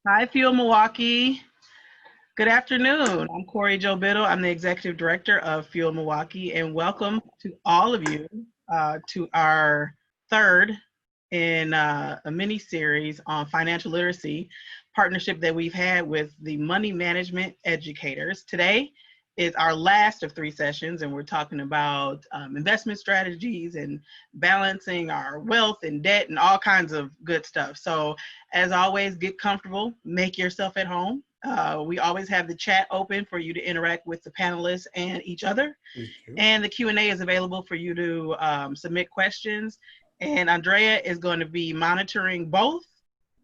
Hi, Fuel Milwaukee. Good afternoon. I'm Corey Joe Biddle. I'm the Executive Director of Fuel Milwaukee, and welcome to all of you to our third in a mini series on financial literacy partnership that we've had with the money management educators. Today is our last of 3 sessions, and we're talking about investment strategies and balancing our wealth and debt and all kinds of good stuff. So as always, get comfortable, make yourself at home. We always have the chat open for you to interact with the panelists and each other. And the Q&A is available for you to submit questions. And Andrea is going to be monitoring both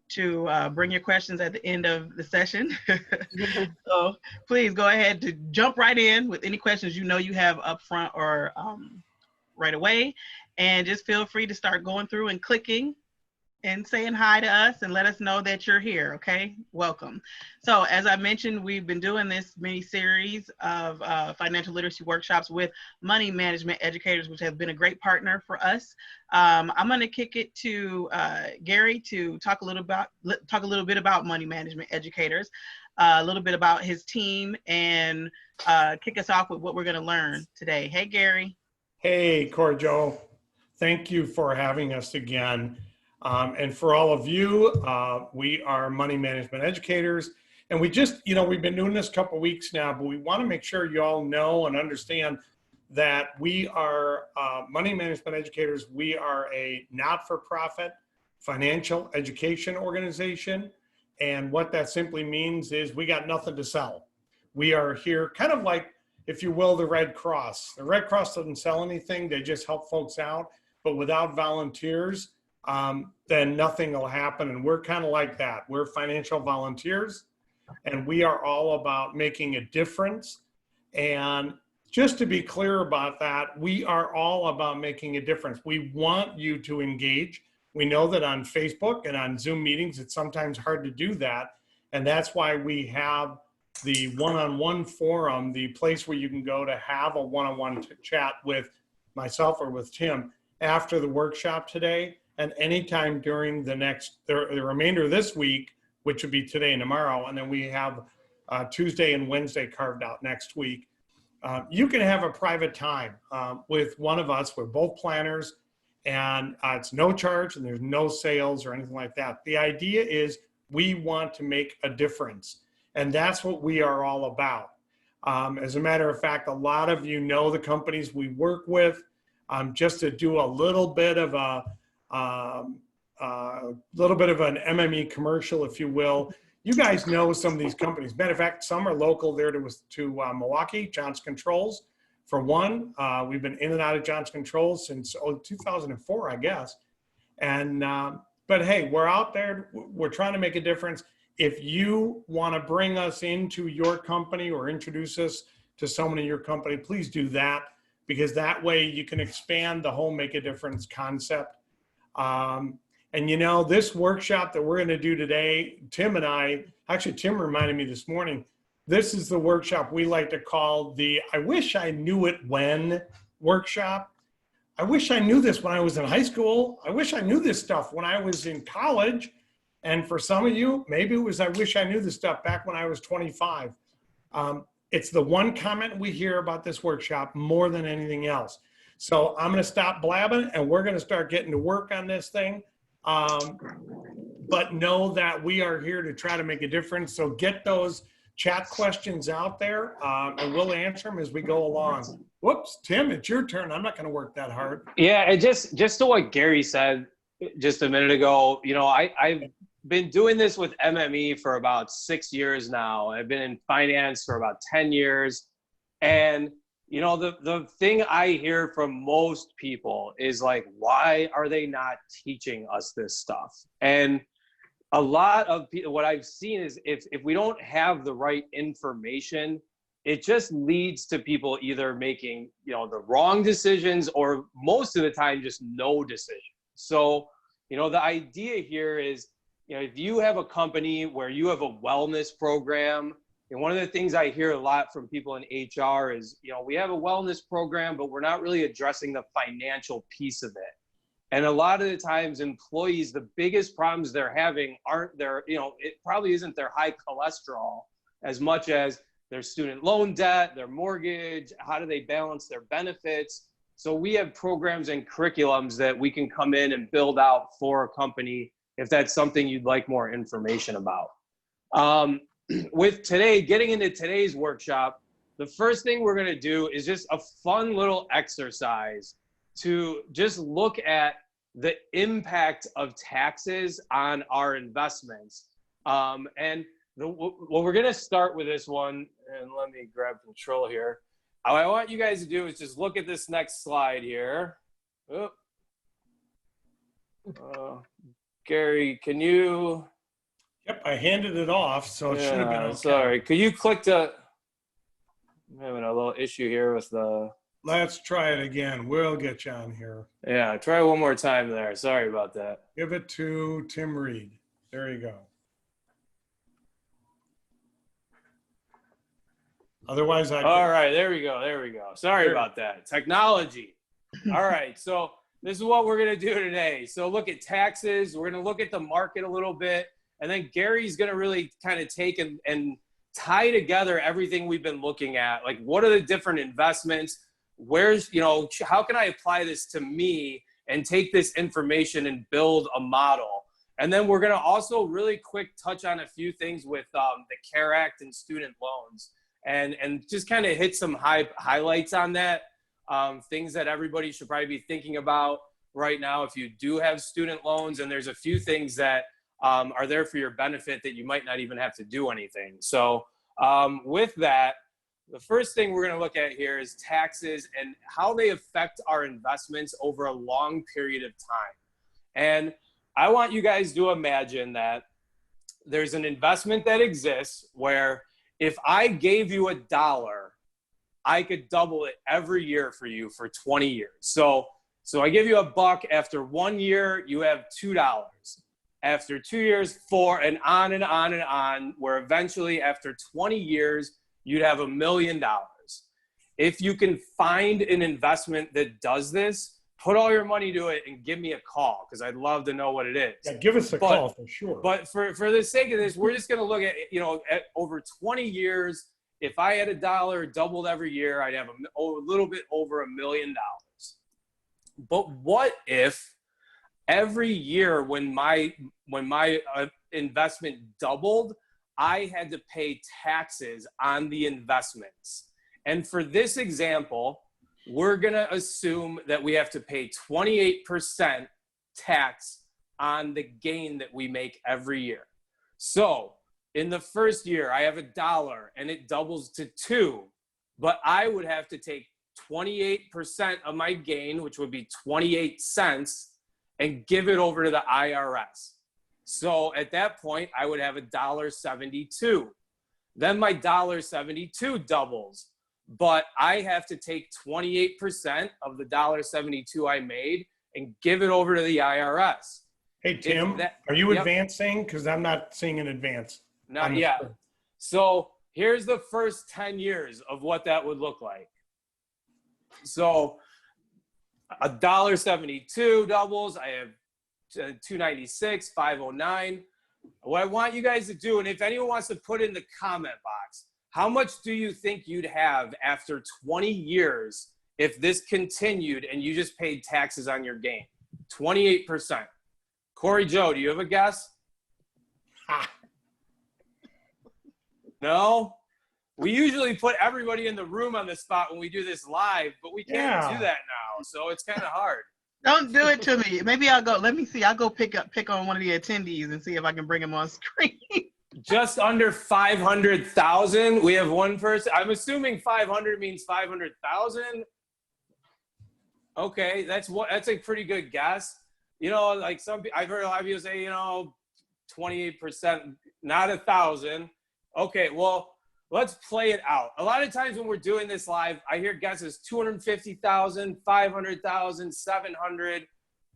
to bring your questions at the end of the session. So please go ahead to jump right in with any questions you know you have up front or right away. And just feel free to start going through and clicking and saying hi to us and let us know that you're here, okay? Welcome. So as I mentioned, we've been doing this mini series of financial literacy workshops with money management educators, which have been a great partner for us. I'm gonna kick it to Gary to talk a little bit about money management educators, a little bit about his team, and kick us off with what we're gonna learn today. Hey, Gary. Hey, Corey Joe. Thank you for having us again. And for all of you, we are money management educators. And we just, we've been doing this a couple of weeks now, but we want to make sure you all know and understand that we are money management educators. We are a not-for-profit financial education organization. And what that simply means is we got nothing to sell. We are here kind of like, if you will, the Red Cross. The Red Cross doesn't sell anything. They just help folks out. But without volunteers, then nothing will happen. And we're kind of like that. We're financial volunteers, and we are all about making a difference. And just to be clear about that, we are all about making a difference. We want you to engage. We know that on Facebook and on Zoom meetings, it's sometimes hard to do that. And that's why we have the one-on-one forum, the place where you can go to have a one-on-one chat with myself or with Tim after the workshop today. And anytime during the remainder of this week, which would be today and tomorrow, and then we have Tuesday and Wednesday carved out next week, you can have a private time with one of us. We're both planners, and it's no charge, and there's no sales or anything like that. The idea is we want to make a difference, and that's what we are all about. As a matter of fact, a lot of you know the companies we work with. Just to do a little bit of an MME commercial, if you will. You guys know some of these companies. Matter of fact, some are local there to Milwaukee. Johnson Controls, for one. We've been in and out of Johnson Controls since 2004, I guess. And but hey, we're out there. We're trying to make a difference. If you want to bring us into your company or introduce us to someone in your company, please do that, because that way you can expand the whole make a difference concept. And this workshop that we're going to do today, Tim and I, actually Tim reminded me this morning, this is the workshop we like to call the I wish I knew it when workshop. I wish I knew this when I was in high school. I wish I knew this stuff when I was in college. And for some of you, maybe it was I wish I knew this stuff back when I was 25. It's the one comment we hear about this workshop more than anything else. So I'm going to stop blabbing, and we're going to start getting to work on this thing. But know that we are here to try to make a difference. So get those chat questions out there, and we'll answer them as we go along. Whoops, Tim, it's your turn. I'm not going to work that hard. Yeah, and just to what Gary said just a minute ago, I've been doing this with MME for about 6 years now. I've been in finance for about 10 years. And, the thing I hear from most people is like, why are they not teaching us this stuff? And a lot of people, what I've seen is if we don't have the right information, it just leads to people either making, the wrong decisions, or most of the time just no decision. So, the idea here is, if you have a company where you have a wellness program, and one of the things I hear a lot from people in HR is, we have a wellness program, but we're not really addressing the financial piece of it. And a lot of the times employees, the biggest problems they're having aren't their, it probably isn't their high cholesterol as much as their student loan debt, their mortgage, how do they balance their benefits. So we have programs and curriculums that we can come in and build out for a company if that's something you'd like more information about. With today, getting into today's workshop, the first thing we're going to do is just a fun little exercise to just look at the impact of taxes on our investments. And what we're going to start with this one, and let me grab control here. What I want you guys to do is just look at this next slide here. Gary, can you? Yep, I handed it off, so it should have been okay. Sorry, could you click to? I'm having a little issue here with the. Let's try it again. We'll get you on here. Yeah, try one more time there. Sorry about that. Give it to Tim Reed. There you go. Otherwise, all right, there we go. There we go. Sorry about that. Technology. All right, so this is what we're going to do today. So look at taxes. We're going to look at the market a little bit. And then Gary's going to really kind of take and tie together everything we've been looking at. Like, what are the different investments? Where's, how can I apply this to me and take this information and build a model? And then we're going to also really quick touch on a few things with the CARE Act and student loans. And just kind of hit some highlights on that, things that everybody should probably be thinking about right now if you do have student loans. And there's a few things that are there for your benefit that you might not even have to do anything. So with that, the first thing we're going to look at here is taxes and how they affect our investments over a long period of time. And I want you guys to imagine that there's an investment that exists where if I gave you $1, I could double it every year for you for 20 years. So I give you $1. After 1 year, you have $2. After 2 years, 4, and on and on and on, where eventually after 20 years, you'd have $1 million. If you can find an investment that does this, put all your money to it and give me a call, because I'd love to know what it is. Yeah, give us a call for sure. But for the sake of this, we're just going to look at, at over 20 years, if I had $1 doubled every year, I'd have a little bit over $1 million. But what if every year when my investment doubled, I had to pay taxes on the investments? And for this example, we're going to assume that we have to pay 28% tax on the gain that we make every year. So in the first year, I have $1 and it doubles to $2, but I would have to take 28% of my gain, which would be 28 cents, and give it over to the IRS. So at that point, I would have $1.72. Then my $1.72 doubles, but I have to take 28% of the $1.72 I made and give it over to the IRS. Hey, Tim, are you advancing? Because I'm not seeing an advance. Not yet. So here's the first 10 years of what that would look like. So $1.72 doubles. I have $2.96, $5.09. What I want you guys to do, and if anyone wants to put in the comment box, how much do you think you'd have after 20 years if this continued and you just paid taxes on your gain? 28%. Corey Joe, do you have a guess? No? We usually put everybody in the room on the spot when we do this live, but we can't do that now, so it's kind of hard. Don't do it to me. Maybe I'll go. Let me see. I'll go pick on one of the attendees and see if I can bring him on screen. Just under 500,000. We have one person. I'm assuming 500 means 500,000. Okay, that's a pretty good guess. Like I've heard a lot of people say, 28%, not 1,000. Okay, well, let's play it out. A lot of times when we're doing this live, I hear guesses 250,000, 500,000, 700.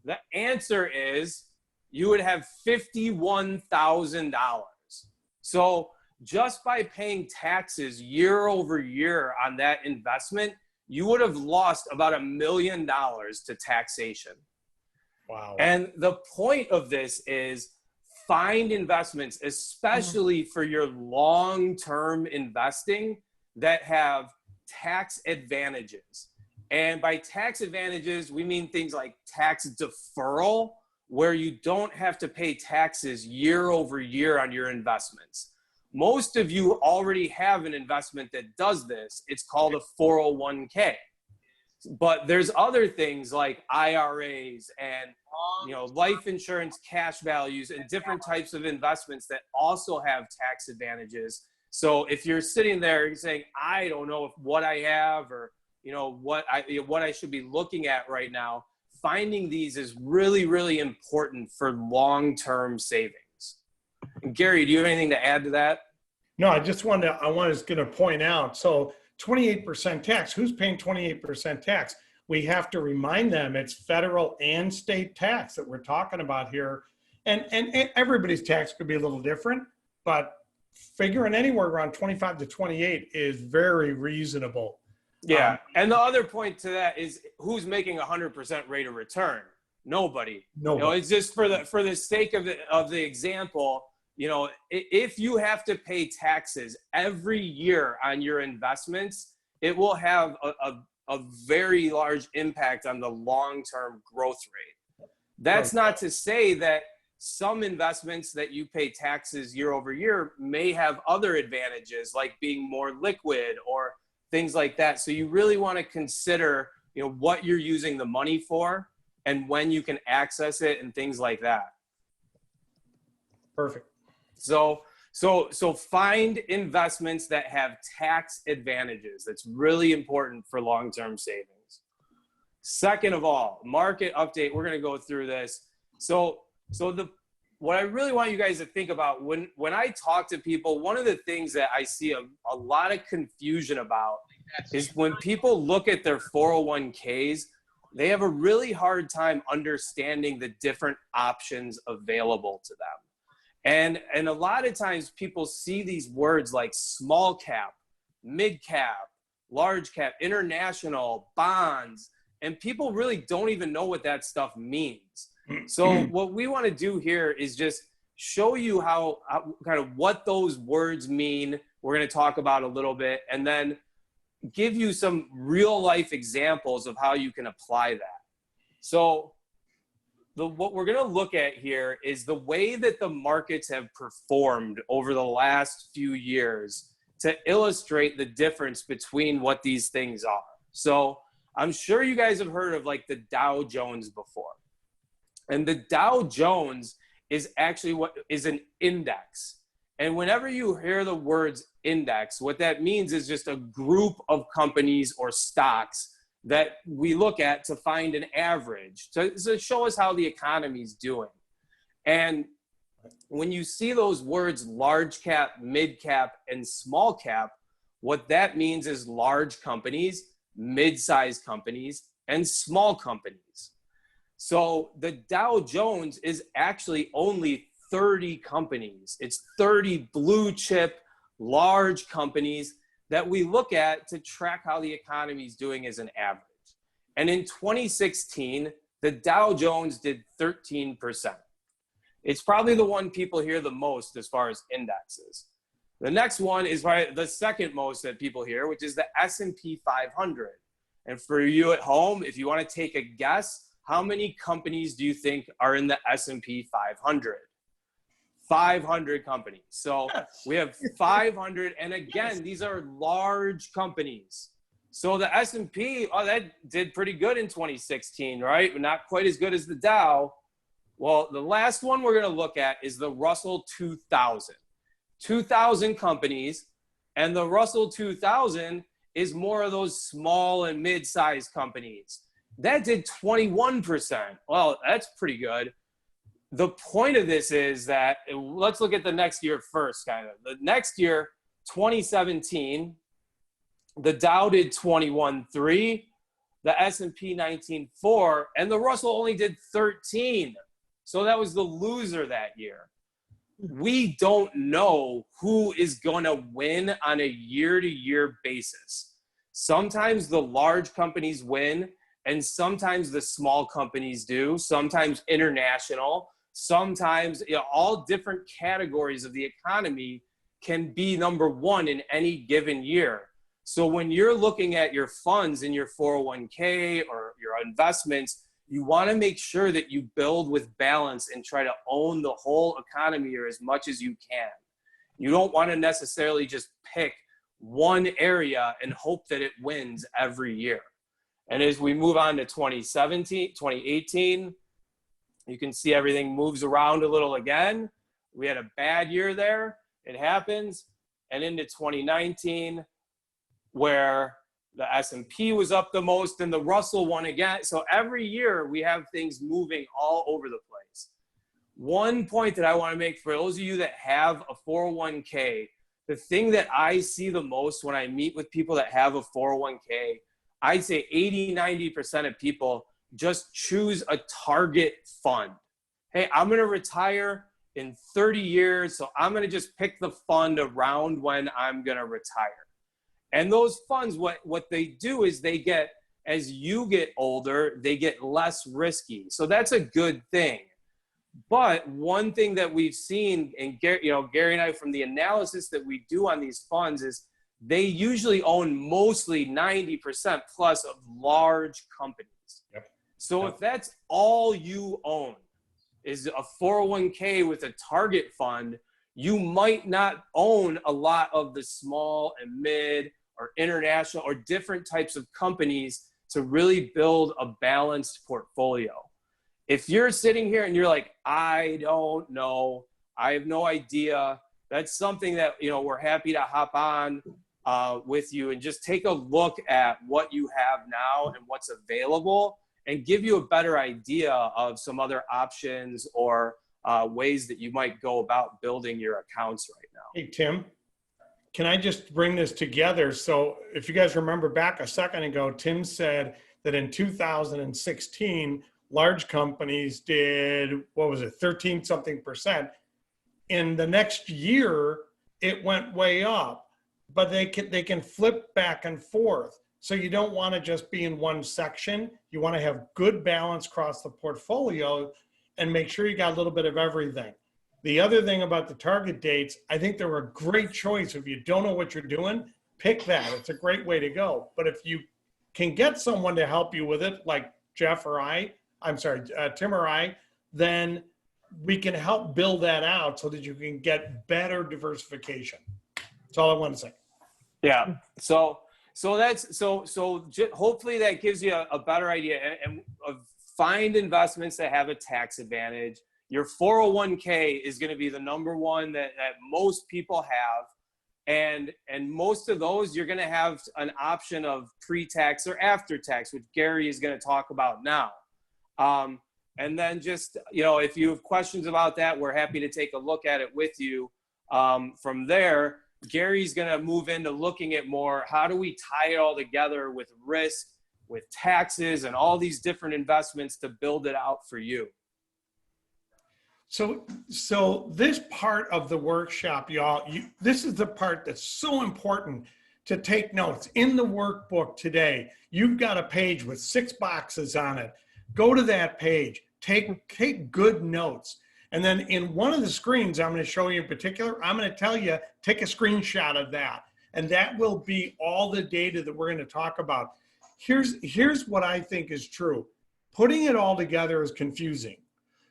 The answer is you would have $51,000. So just by paying taxes year over year on that investment, you would have lost about $1 million to taxation. Wow. And the point of this is find investments, especially for your long-term investing, that have tax advantages. And by tax advantages, we mean things like tax deferral, where you don't have to pay taxes year over year on your investments. Most of you already have an investment that does this. It's called a 401k. But there's other things like IRAs and life insurance cash values and different types of investments that also have tax advantages. So if you're sitting there saying, I don't know if what I have or what I should be looking at right now, finding these is really, really important for long-term savings. And Gary, do you have anything to add to that? No, I was going to point out, so 28% tax, who's paying 28% tax? We have to remind them it's federal and state tax that we're talking about here. And everybody's tax could be a little different, but figuring anywhere around 25 to 28 is very reasonable. Yeah. And the other point to that is who's making 100% rate of return? Nobody. It's just for the sake of the example, if you have to pay taxes every year on your investments, it will have a very large impact on the long-term growth rate. That's not to say that some investments that you pay taxes year over year may have other advantages, like being more liquid or things like that. So you really want to consider, what you're using the money for and when you can access it and things like that. Perfect. So find investments that have tax advantages. That's really important for long-term savings. Second of all, market update. We're going to go through this. What I really want you guys to think about when I talk to people, one of the things that I see a lot of confusion about is when people look at their 401ks, they have a really hard time understanding the different options available to them. And a lot of times people see these words like small cap, mid cap, large cap, international, bonds, and people really don't even know what that stuff means. So what we want to do here is just show you how kind of what those words mean. We're going to talk about a little bit, and then give you some real life examples of how you can apply that. So what we're going to look at here is the way that the markets have performed over the last few years to illustrate the difference between what these things are. So I'm sure you guys have heard of like the Dow Jones before. And the Dow Jones is actually what is an index. And whenever you hear the words index, what that means is just a group of companies or stocks that we look at to find an average, to show us how the economy is doing. And when you see those words large cap, mid cap, and small cap, what that means is large companies, mid-sized companies, and small companies. So the Dow Jones is actually only 30 companies. It's 30 blue chip, large companies that we look at to track how the economy is doing as an average. And in 2016, the Dow Jones did 13%. It's probably the one people hear the most as far as indexes. The next one is probably the second most that people hear, which is the S&P 500. And for you at home, if you want to take a guess, how many companies do you think are in the S&P 500? 500 companies. So we have 500. And again, these are large companies. So the S&P, that did pretty good in 2016, right? Not quite as good as the Dow. Well, the last one we're going to look at is the Russell 2000. 2,000 companies. And the Russell 2000 is more of those small and mid-sized companies. That did 21%. Well, that's pretty good. The point of this is that, let's look at the next year first, kind of. The next year, 2017, the Dow did 21.3, the S&P 19.4, and the Russell only did 13. So that was the loser that year. We don't know who is going to win on a year-to-year basis. Sometimes the large companies win, And sometimes the small companies do, sometimes international, sometimes, you know, all different categories of the economy can be number one in any given year. So when you're looking at your funds in your 401k or your investments, you want to make sure that you build with balance and try to own the whole economy or as much as you can. You don't want to necessarily just pick one area and hope that it wins every year. And as we move on to 2018, you can see everything moves around a little again. We had a bad year there. It happens. And into 2019, where the S&P was up the most and the Russell won again. So every year we have things moving all over the place. One point that I want to make for those of you that have a 401k, the thing that I see the most when I meet with people that have a 401k, I'd say 80–90% of people just choose a target fund. Hey, I'm going to retire in 30 years, so I'm going to just pick the fund around when I'm going to retire. And those funds, what they do is they get, as you get older, they get less risky. So that's a good thing. But one thing that we've seen, and Gary and I, from the analysis that we do on these funds, is they usually own mostly 90% plus of large companies. Yep. So if that's all you own is a 401k with a target fund, you might not own a lot of the small and mid or international or different types of companies to really build a balanced portfolio. If you're sitting here and you're like, I don't know, I have no idea, that's something that, you know, we're happy to hop on with you and just take a look at what you have now and what's available and give you a better idea of some other options or ways that you might go about building your accounts right now. Hey, Tim, can I just bring this together? So if you guys remember back a second ago, Tim said that in 2016, large companies did, 13 something percent. In the next year, it went way up, but they can flip back and forth. So you don't want to just be in one section. You want to have good balance across the portfolio and make sure you got a little bit of everything. The other thing about the target dates, I think they're a great choice. If you don't know what you're doing, pick that. It's a great way to go. But if you can get someone to help you with it, like Tim or I, then we can help build that out so that you can get better diversification. That's all I want to say. Yeah. So hopefully that gives you a better idea and find investments that have a tax advantage. Your 401k is going to be the number one that most people have. And most of those, you're going to have an option of pre-tax or after-tax, which Gary is going to talk about now. And then just, you know, if you have questions about that, we're happy to take a look at it with you. From there, Gary's going to move into looking at more, how do we tie it all together with risk, with taxes, and all these different investments to build it out for you. So this part of the workshop, y'all, this is the part that's so important to take notes. In the workbook today, you've got a page with 6 boxes on it. Go to that page, take good notes. And then in one of the screens I'm going to show you in particular, I'm going to tell you, take a screenshot of that. And that will be all the data that we're going to talk about. Here's what I think is true. Putting it all together is confusing.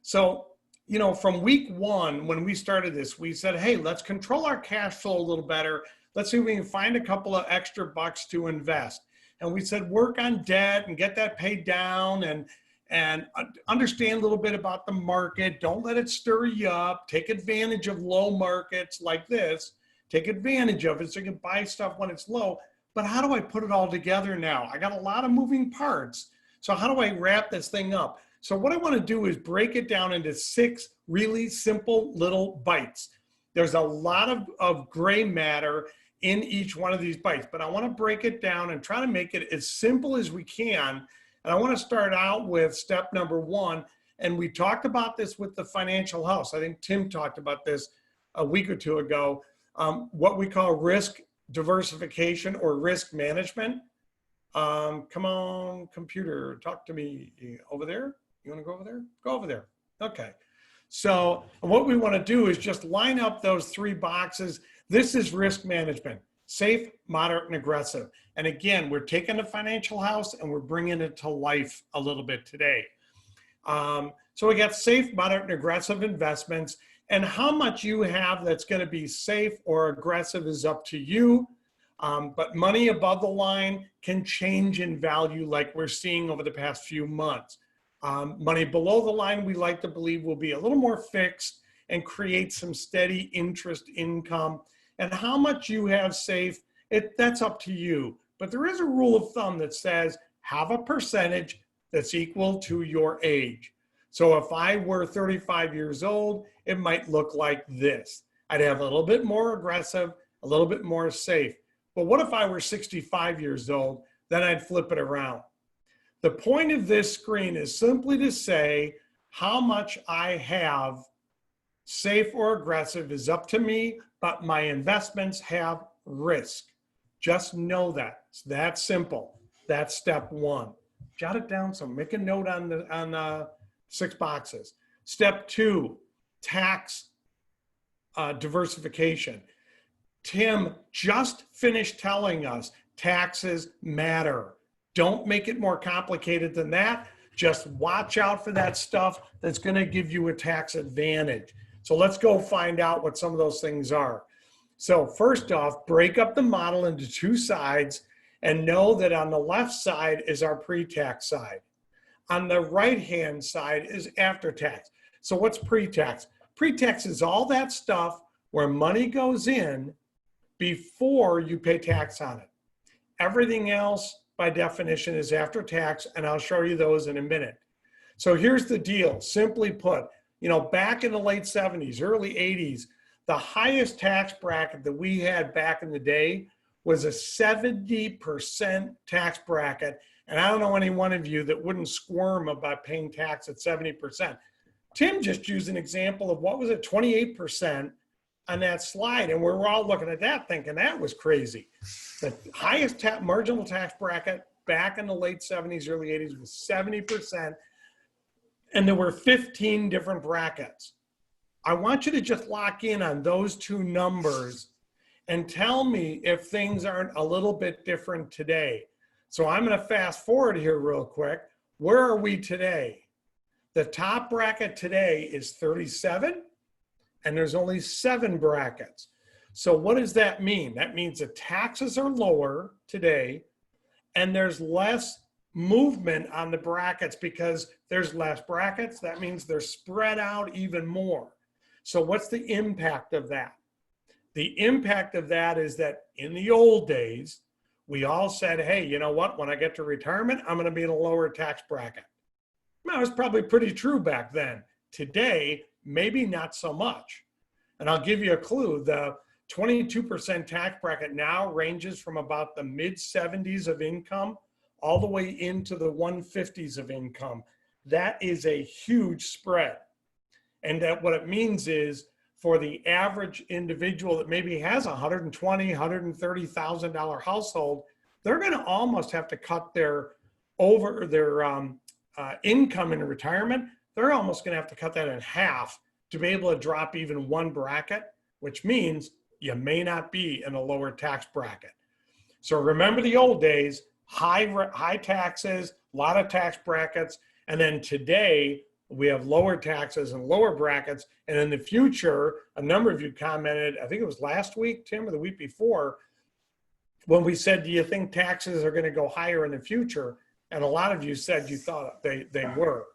So, you know, from week 1, when we started this, we said, hey, let's control our cash flow a little better. Let's see if we can find a couple of extra bucks to invest. And we said, work on debt and get that paid down and understand a little bit about the market. Don't let it stir you up. Take advantage of low markets like this. Take advantage of it so you can buy stuff when it's low. But how do I put it all together now? I got a lot of moving parts. So how do I wrap this thing up? So what I want to do is break it down into 6 really simple little bites. There's a lot of gray matter in each one of these bites, but I want to break it down and try to make it as simple as we can. And I want to start out with step number 1. And we talked about this with the financial house. I think Tim talked about this a week or 2 ago, what we call risk diversification or risk management. Come on, computer, talk to me. Over there? You want to go over there? Go over there. Okay. So what we want to do is just line up those 3 boxes. This is risk management: safe, moderate, and aggressive. And again, we're taking the financial house and we're bringing it to life a little bit today. So we got safe, moderate, and aggressive investments. And how much you have that's going to be safe or aggressive is up to you. But money above the line can change in value like we're seeing over the past few months. Money below the line, we like to believe, will be a little more fixed and create some steady interest income. And how much you have safe, that's up to you. But there is a rule of thumb that says have a percentage that's equal to your age. So if I were 35 years old, it might look like this. I'd have a little bit more aggressive, a little bit more safe. But what if I were 65 years old? Then I'd flip it around. The point of this screen is simply to say how much I have safe or aggressive is up to me, but my investments have risk. Just know that. It's that simple. That's step 1. Jot it down. So make a note on 6 boxes. Step 2, tax diversification. Tim just finished telling us taxes matter. Don't make it more complicated than that. Just watch out for that stuff that's going to give you a tax advantage. So let's go find out what some of those things are. So first off, break up the model into 2 sides and know that on the left side is our pre-tax side. On the right-hand side is after-tax. So what's pre-tax? Pre-tax is all that stuff where money goes in before you pay tax on it. Everything else, by definition, is after tax, and I'll show you those in a minute. So here's the deal. Simply put, back in the late 70s, early 80s, the highest tax bracket that we had back in the day was a 70% tax bracket. And I don't know any one of you that wouldn't squirm about paying tax at 70%. Tim just used an example of, what was it, 28% on that slide. And we're all looking at that thinking that was crazy. The highest marginal tax bracket back in the late 70s, early 80s was 70%. And there were 15 different brackets. I want you to just lock in on those 2 numbers and tell me if things aren't a little bit different today. So I'm going to fast forward here real quick. Where are we today? The top bracket today is 37, and there's only 7 brackets. So what does that mean? That means the taxes are lower today, and there's less movement on the brackets because there's less brackets. That means they're spread out even more. So what's the impact of that? The impact of that is that in the old days, we all said, hey, you know what? When I get to retirement, I'm going to be in a lower tax bracket. That was probably pretty true back then. Today, maybe not so much. And I'll give you a clue. The 22% tax bracket now ranges from about the mid-70s of income all the way into the 150s of income. That is a huge spread. And that what it means is for the average individual that maybe has a $120,000, $130,000 household, they're going to almost have to cut their income in retirement. They're almost going to have to cut that in half to be able to drop even 1 bracket, which means you may not be in a lower tax bracket. So remember the old days, high taxes, a lot of tax brackets, and then today we have lower taxes and lower brackets. And in the future, a number of you commented, I think it was last week, Tim, or the week before, when we said, do you think taxes are going to go higher in the future? And a lot of you said you thought they were.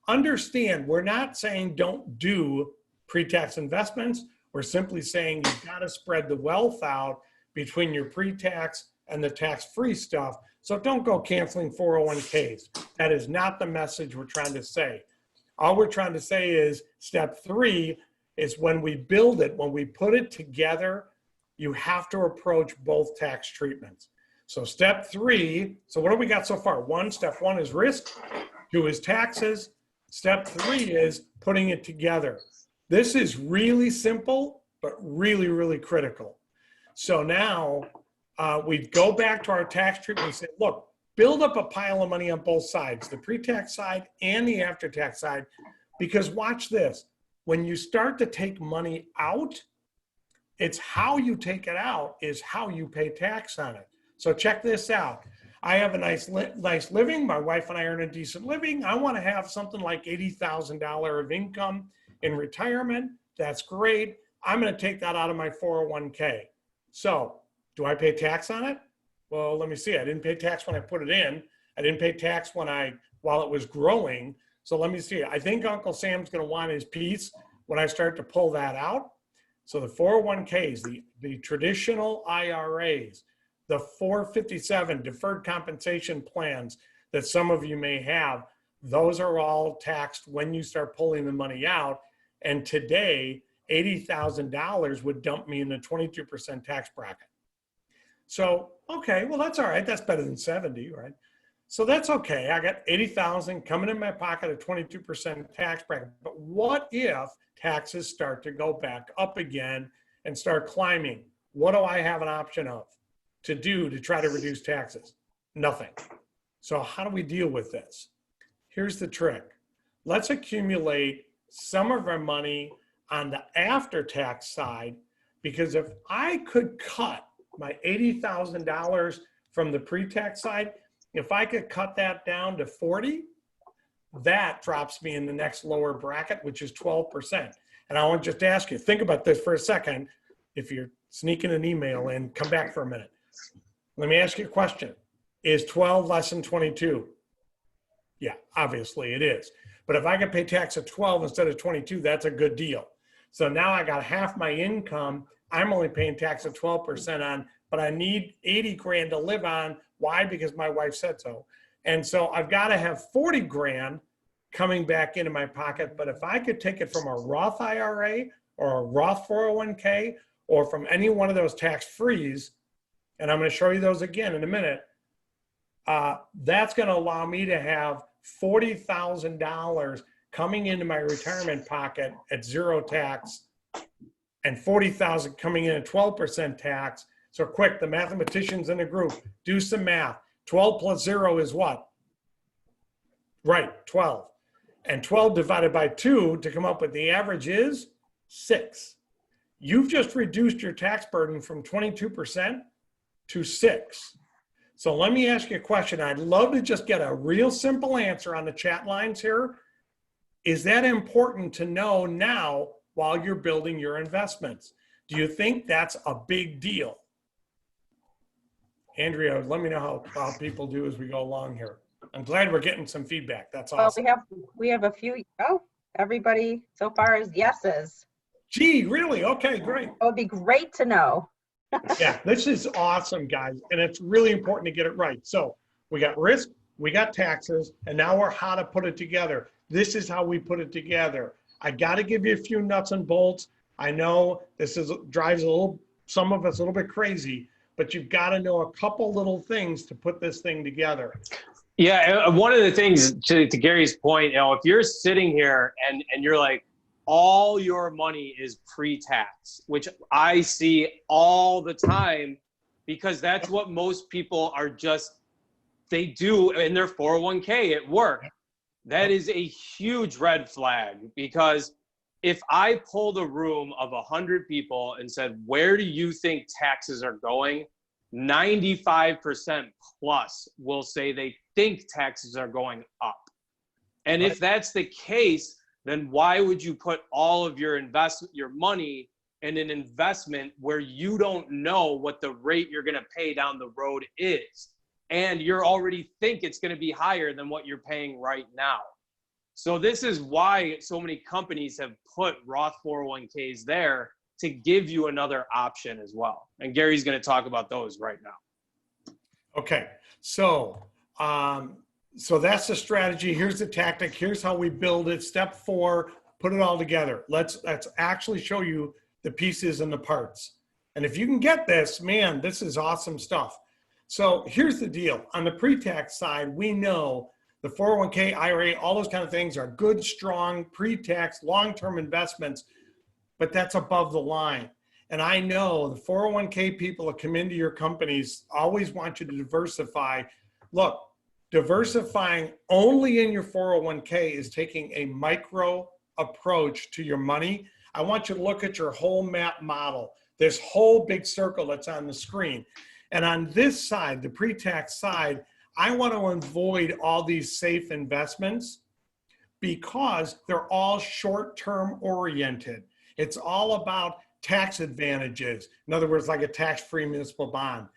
Understand, we're not saying don't do pre-tax investments. We're simply saying you've got to spread the wealth out between your pre-tax and the tax-free stuff. So don't go canceling 401ks. That is not the message we're trying to say. All we're trying to say is step 3 is when we build it, when we put it together, you have to approach both tax treatments. So step 3, so what have we got so far? Step 1 is risk, 2 is taxes. Step 3 is putting it together. This is really simple, but really, really critical. So now we'd go back to our tax treatment and say, look, build up a pile of money on both sides, the pre-tax side and the after-tax side, because watch this. When you start to take money out, it's how you take it out is how you pay tax on it. So check this out. I have a nice living. My wife and I earn a decent living. I want to have something like $80,000 of income in retirement. That's great. I'm going to take that out of my 401k. So do I pay tax on it? Well, let me see. I didn't pay tax when I put it in. I didn't pay tax while it was growing. So let me see. I think Uncle Sam's going to want his piece when I start to pull that out. So the 401ks, the traditional IRAs, the 457 deferred compensation plans that some of you may have, those are all taxed when you start pulling the money out. And today, $80,000 would dump me in the 22% tax bracket. So, okay, well, that's all right. That's better than 70, right? So that's okay. I got 80,000 coming in my pocket at 22% tax bracket. But what if taxes start to go back up again and start climbing? What do I have an option of to do to try to reduce taxes? Nothing. So how do we deal with this? Here's the trick. Let's accumulate some of our money on the after-tax side, because if I could cut my $80,000 from the pre-tax side, if I could cut that down to 40, that drops me in the next lower bracket, which is 12%. And I want to just ask you, think about this for a second. If you're sneaking an email in, come back for a minute. Let me ask you a question. Is 12 less than 22? Yeah, obviously it is. But if I could pay tax at 12 instead of 22, that's a good deal. So now I got half my income. I'm only paying tax at 12% on, but I need 80 grand to live on. Why? Because my wife said so. And so I've got to have 40 grand coming back into my pocket. But if I could take it from a Roth IRA or a Roth 401k or from any one of those tax frees, and I'm going to show you those again in a minute, that's going to allow me to have $40,000 coming into my retirement pocket at zero tax and $40,000 coming in at 12% tax. So quick, the mathematicians in the group, do some math. 12 plus 0 is what? Right, 12. And 12 divided by 2 to come up with the average is 6. You've just reduced your tax burden from 22% to 6. So let me ask you a question. I'd love to just get a real simple answer on the chat lines here. Is that important to know now while you're building your investments? Do you think that's a big deal? Andrea, let me know how people do as we go along here. I'm glad we're getting some feedback. That's awesome. Well, we have a few. Oh, everybody so far is yeses. Gee, really? Okay, great. It would be great to know. Yeah, this is awesome, guys. And it's really important to get it right. So we got risk, we got taxes, and now we're how to put it together. This is how we put it together. I got to give you a few nuts and bolts. I know this drives some of us a little bit crazy, but you've got to know a couple little things to put this thing together. Yeah, one of the things to Gary's point, if you're sitting here and you're like, all your money is pre-tax, which I see all the time, because that's what most people they do in their 401k at work. That is a huge red flag, because if I pulled a room of 100 people and said, where do you think taxes are going? 95% plus will say they think taxes are going up. And if that's the case, then why would you put all of your money in an investment where you don't know what the rate you're going to pay down the road is? And you're already think it's going to be higher than what you're paying right now. So this is why so many companies have put Roth 401ks there, to give you another option as well. And Gary's going to talk about those right now. Okay, so that's the strategy. Here's the tactic. Here's how we build it. Step 4, put it all together. Let's actually show you the pieces and the parts. And if you can get this, man, this is awesome stuff. So here's the deal. On the pre-tax side, we know the 401k, IRA, all those kind of things are good, strong, pre-tax, long-term investments, but that's above the line. And I know the 401k people that come into your companies always want you to diversify. Look, diversifying only in your 401k is taking a micro approach to your money. I want you to look at your whole map model, this whole big circle that's on the screen. And on this side, the pre-tax side, I want to avoid all these safe investments because they're all short-term oriented. It's all about tax advantages. In other words, like a tax-free municipal bond,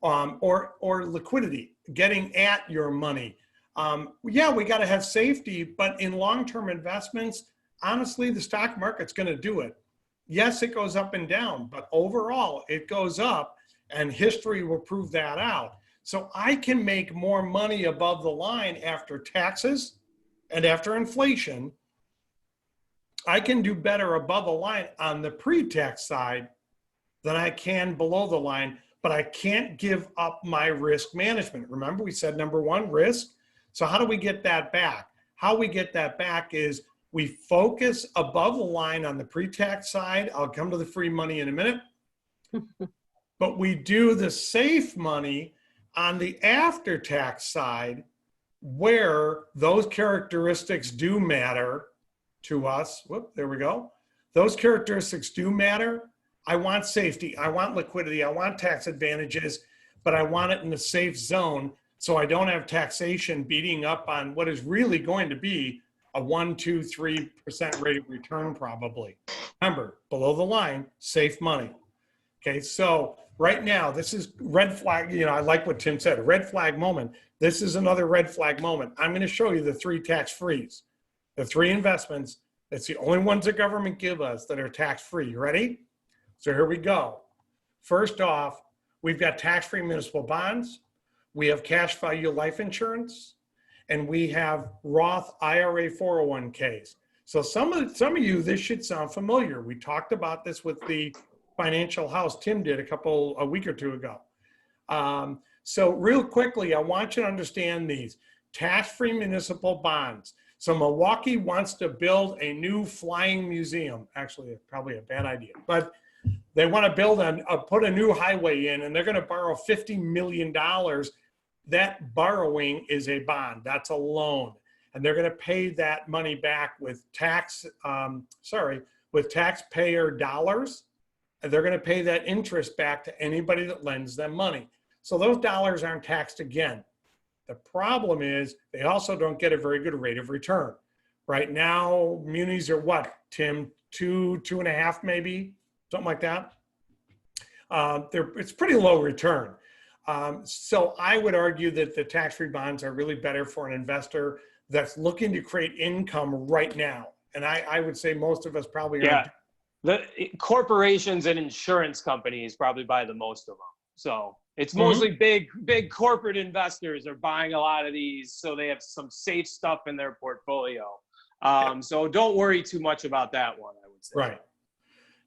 or liquidity, getting at your money. Yeah, we got to have safety, but in long-term investments, honestly, the stock market's going to do it. Yes, it goes up and down, but overall it goes up, and history will prove that out. So I can make more money above the line after taxes and after inflation. I can do better above the line on the pre-tax side than I can below the line, but I can't give up my risk management. Remember, we said number one, risk. So how do we get that back? How we get that back is we focus above the line on the pre-tax side. I'll come to the free money in a minute. But we do the safe money on the after-tax side, where those characteristics do matter to us. Whoop, there we go. Those characteristics do matter. I want safety, I want liquidity, I want tax advantages, but I want it in a safe zone so I don't have taxation beating up on what is really going to be a 1, 2, 3% rate of return probably. Remember, below the line, safe money. Okay, so right now, this is red flag. You know, I like what Tim said, a red flag moment. This is another red flag moment. I'm going to show you the 3 tax-frees, the 3 investments. That's the only ones the government give us that are tax-free. You ready? So here we go. First off, we've got tax-free municipal bonds. We have cash value life insurance, and we have Roth IRA 401ks. So some of you, this should sound familiar. We talked about this with the financial house Tim did a week or two ago. So real quickly, I want you to understand these tax-free municipal bonds. So Milwaukee wants to build a new flying museum. Actually, probably a bad idea, but they want to build put a new highway in, and they're going to borrow $50 million. That borrowing is a bond. That's a loan, and they're going to pay that money back with with taxpayer dollars. And they're going to pay that interest back to anybody that lends them money. So those dollars aren't taxed again. The problem is they also don't get a very good rate of return. Right now, munis are what, Tim? 2.5 maybe, something like that. It's pretty low return. So I would argue that the tax-free bonds are really better for an investor that's looking to create income right now. And I would say most of us probably Yeah. aren't. The corporations and insurance companies probably buy the most of them. So it's mostly big corporate investors are buying a lot of these, so they have some safe stuff in their portfolio. So don't worry too much about that one, I would say. Right.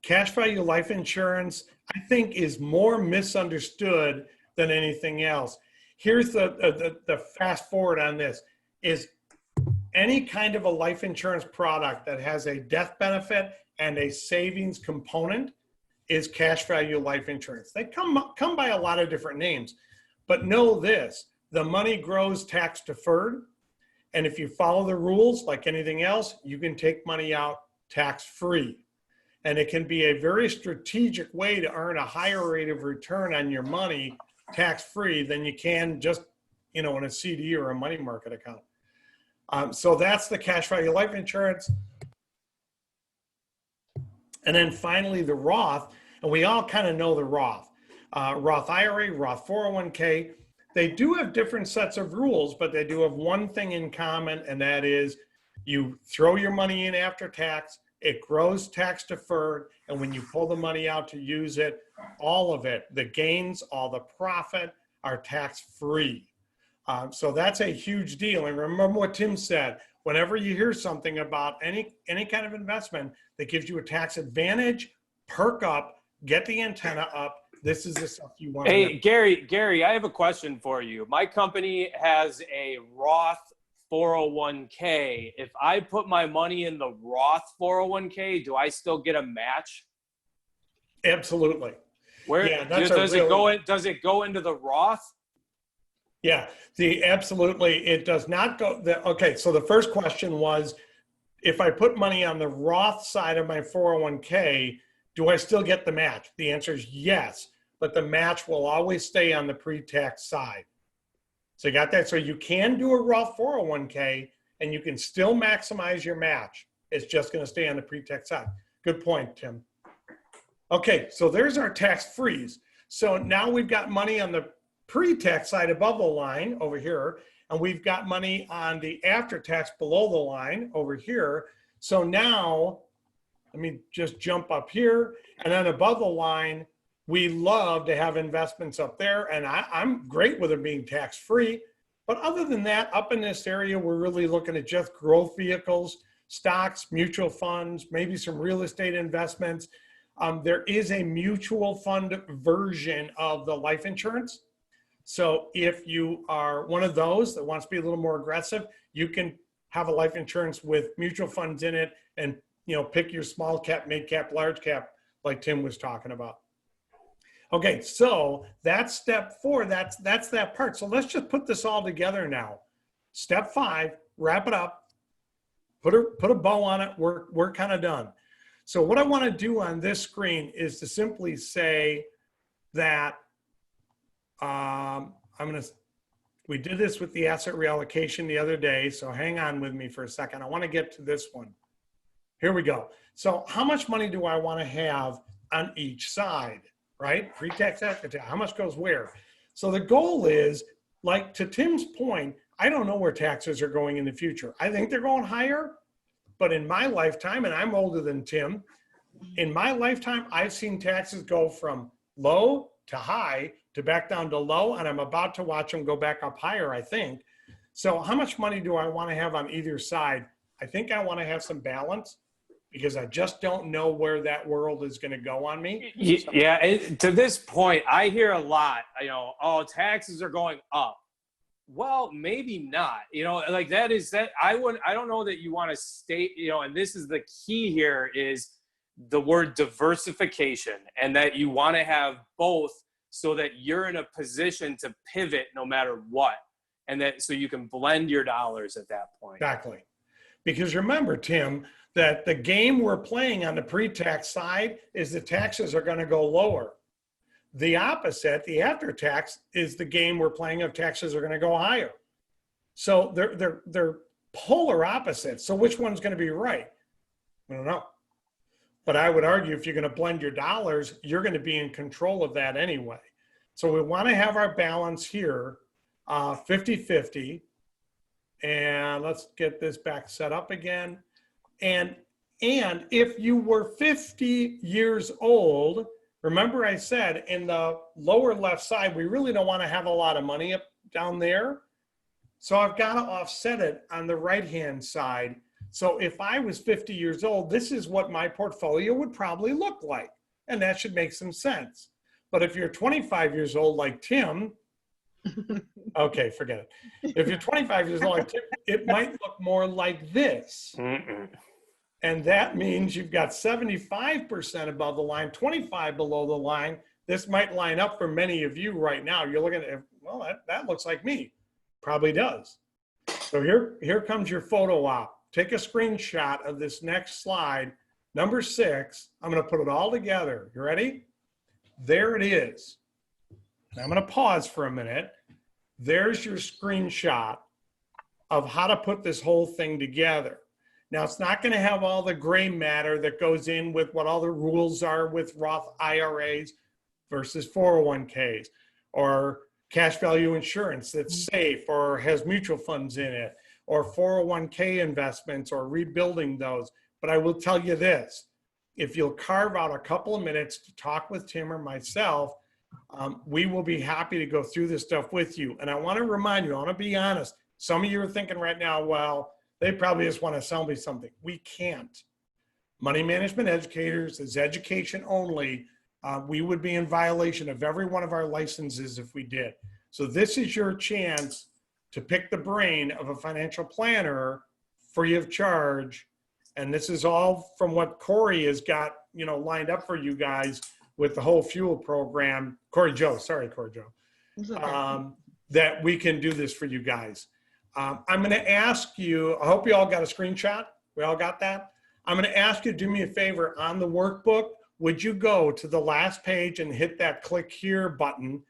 Cash value life insurance, I think, is more misunderstood than anything else. Here's the fast forward on this, is any kind of a life insurance product that has a death benefit and a savings component is cash value life insurance. They come by a lot of different names, but know this, the money grows tax deferred. And if you follow the rules like anything else, you can take money out tax free. And it can be a very strategic way to earn a higher rate of return on your money tax free than you can just, in a CD or a money market account. So that's the cash value life insurance. And then finally, the Roth, and we all kind of know the Roth. Roth IRA, Roth 401k, they do have different sets of rules, but they do have one thing in common, and that is you throw your money in after tax, it grows tax deferred, and when you pull the money out to use it, all of it, the gains, all the profit, are tax free. So that's a huge deal. And remember what Tim said, whenever you hear something about any kind of investment that gives you a tax advantage, perk up, get the antenna up. This is the stuff you want. Hey, Gary, I have a question for you. My company has a Roth 401k. If I put my money in the Roth 401k, do I still get a match? Absolutely. Where Yeah, that's does it go in? Does it go into the Roth? Yeah, absolutely. It does not go. Okay, so the first question was, if I put money on the Roth side of my 401k, do I still get the match? The answer is yes, but the match will always stay on the pre-tax side. So you got that? So you can do a Roth 401k and you can still maximize your match. It's just going to stay on the pre-tax side. Good point, Tim. Okay, so there's our tax freeze. So now we've got money on the pre-tax side above the line over here, and we've got money on the after-tax below the line over here. So now, let me just jump up here, and then above the line, we love to have investments up there, and I'm great with them being tax-free. But other than that, up in this area, we're really looking at just growth vehicles, stocks, mutual funds, maybe some real estate investments. There is a mutual fund version of the life insurance. So if you are one of those that wants to be a little more aggressive, you can have a life insurance with mutual funds in it and, you know, pick your small cap, mid cap, large cap, like Tim was talking about. Okay, so that's step 4. That's that part. So let's just put this all together now. Step 5, wrap it up, put a bow on it. We're kind of done. So what I want to do on this screen is to simply say that we did this with the asset reallocation the other day, so hang on with me for a second. I want to get to this one. Here we go. So how much money do I want to have on each side, right? Pre-tax, after-tax, how much goes where? So the goal is, like to Tim's point, I don't know where taxes are going in the future. I think they're going higher, but in my lifetime, and I'm older than Tim, in my lifetime, I've seen taxes go from low to high to back down to low, and I'm about to watch them go back up higher, I think. So how much money do I want to have on either side? I think I want to have some balance because I just don't know where that world is going to go on me. Yeah, and to this point, I hear a lot, you know, oh, taxes are going up. Well, maybe not, you know, like I don't know that you want to state, you know, and this is the key here is the word diversification, and that you want to have both so that you're in a position to pivot no matter what. And that so you can blend your dollars at that point. Exactly. Because remember, Tim, that the game we're playing on the pre-tax side is the taxes are going to go lower. The opposite, the after-tax, is the game we're playing of taxes are going to go higher. So they're polar opposites. So which one's going to be right? I don't know. But I would argue if you're going to blend your dollars, you're going to be in control of that anyway. So we want to have our balance here, 50-50. And let's get this back set up again. And if you were 50 years old, remember I said in the lower left side, we really don't want to have a lot of money up down there. So I've got to offset it on the right-hand side. So if I was 50 years old, this is what my portfolio would probably look like. And that should make some sense. But if you're 25 years old like Tim, okay, forget it. If you're 25 years old like Tim, it might look more like this. And that means you've got 75% above the line, 25 below the line. This might line up for many of you right now. You're looking at, well, that looks like me. Probably does. So here comes your photo op. Take a screenshot of this next slide, number 6. I'm going to put it all together. You ready? There it is. And I'm going to pause for a minute. There's your screenshot of how to put this whole thing together. Now, it's not going to have all the gray matter that goes in with what all the rules are with Roth IRAs versus 401ks or cash value insurance that's safe or has mutual funds in it, or 401k investments or rebuilding those. But I will tell you this, if you'll carve out a couple of minutes to talk with Tim or myself, we will be happy to go through this stuff with you. And I want to remind you, I want to be honest, some of you are thinking right now, well, they probably just want to sell me something. We can't. Money management educators is education only. We would be in violation of every one of our licenses if we did. So this is your chance to pick the brain of a financial planner free of charge. And this is all from what Corey has got, you know, lined up for you guys with the whole fuel program, Corey Joe, It's okay. that we can do this for you guys. I'm going to ask you, I hope you all got a screenshot. We all got that? I'm going to ask you to do me a favor on the workbook. Would you go to the last page and hit that click here button?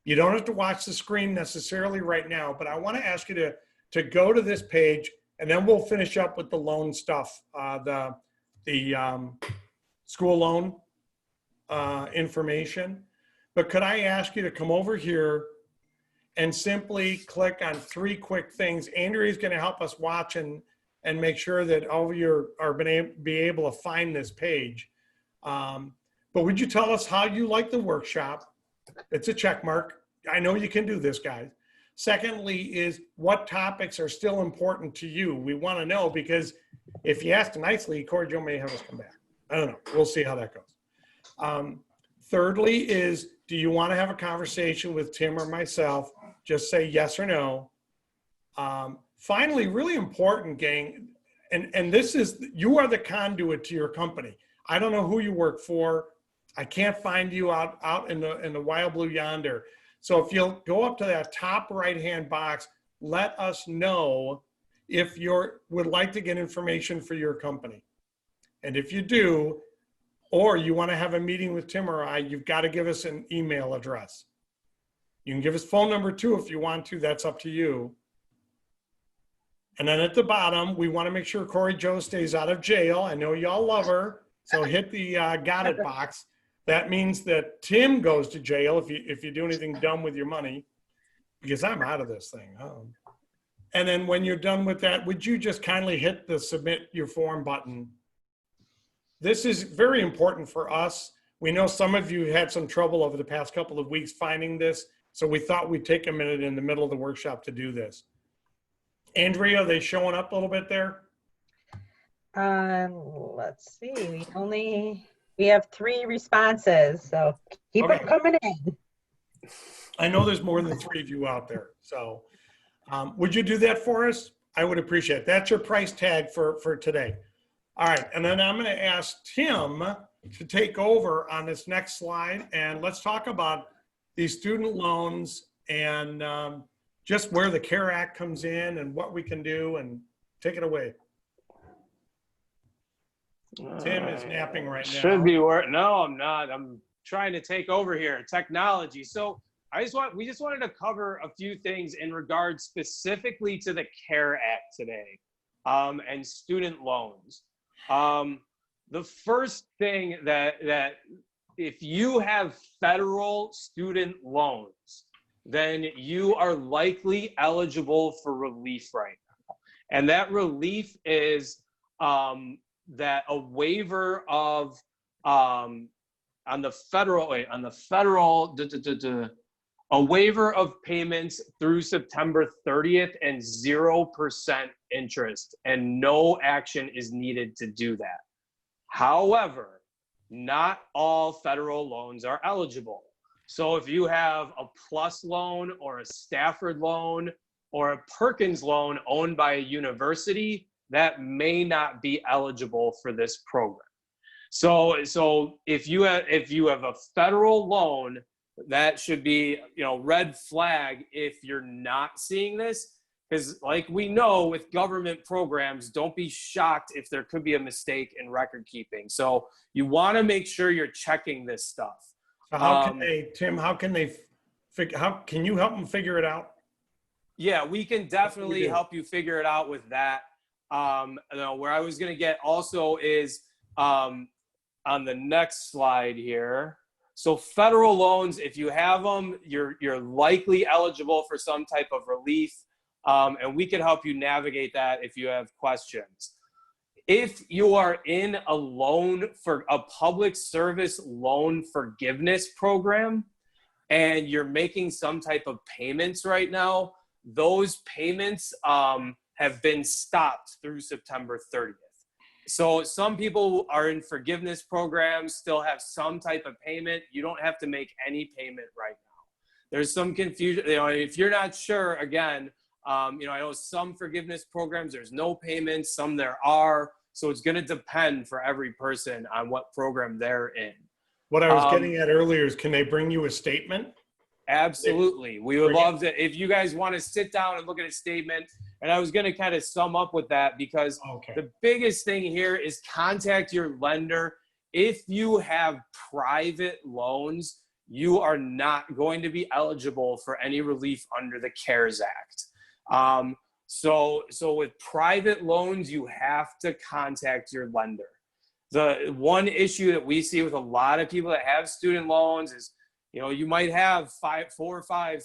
You don't have to watch the screen necessarily right now, but I want to ask you to go to this page, and then we'll finish up with the loan stuff, the school loan information. But could I ask you to come over here and simply click on 3 quick things? Andrea is going to help us watch and make sure that all of you are be able to find this page. But would you tell us how you like the workshop? It's a check mark. I know you can do this, guys. Secondly is what topics are still important to you? We want to know, because if you ask nicely, Corey Joe may have us come back. I don't know. We'll see how that goes. Thirdly is, do you want to have a conversation with Tim or myself? Just say yes or no. Finally, really important, gang, and this is, you are the conduit to your company. I don't know who you work for. I can't find you out in the wild blue yonder. So if you'll go up to that top right-hand box, let us know if you would like to get information for your company. And if you do, or you want to have a meeting with Tim or I, you've got to give us an email address. You can give us phone number too if you want to. That's up to you. And then at the bottom, we want to make sure Corey Joe stays out of jail. I know y'all love her, so hit the got it box. That means that Tim goes to jail if you do anything dumb with your money, because I'm out of this thing. And then when you're done with that, would you just kindly hit the submit your form button? This is very important for us. We know some of you had some trouble over the past couple of weeks finding this, so we thought we'd take a minute in the middle of the workshop to do this. Andrea, are they showing up a little bit there? Let's see. We have 3 responses, so keep them coming in. I know there's more than 3 of you out there. So would you do that for us? I would appreciate it. That's your price tag for today. All right. And then I'm going to ask Tim to take over on this next slide. And let's talk about these student loans and just where the CARE Act comes in and what we can do, and take it away. Tim is napping right now. Should be working. No, I'm not. I'm trying to take over here. Technology. So we just wanted to cover a few things in regards specifically to the CARE Act today, and student loans. The first thing that if you have federal student loans, then you are likely eligible for relief right now. And that relief is that a waiver of a waiver of payments through September 30th and 0% interest, and no action is needed to do that. However, not all federal loans are eligible. So if you have a PLUS loan or a Stafford loan or a Perkins loan owned by a university, that may not be eligible for this program. So if you have a federal loan, that should be, red flag if you're not seeing this, because like we know with government programs, don't be shocked if there could be a mistake in record keeping. So you want to make sure you're checking this stuff. So how can they, Tim, how can you help them figure it out? Yeah, we can definitely help you figure it out with that. Where I was going to get also is on the next slide here. So federal loans, if you have them, you're likely eligible for some type of relief, and we can help you navigate that if you have questions. If you are in a loan for a public service loan forgiveness program and you're making some type of payments right now, those payments have been stopped through September 30th. So some people are in forgiveness programs, still have some type of payment. You don't have to make any payment right now. There's some confusion. If you're not sure, again, I know some forgiveness programs, there's no payments, some there are. So it's going to depend for every person on what program they're in. What I was getting at earlier is, can they bring you a statement? Absolutely. We would love to, if you guys want to sit down and look at a statement. And I was going to kind of sum up with that, because the biggest thing here is contact your lender. If you have private loans, you are not going to be eligible for any relief under the CARES Act. So with private loans, you have to contact your lender. The one issue that we see with a lot of people that have student loans is, you know, you might have 3, 4, 5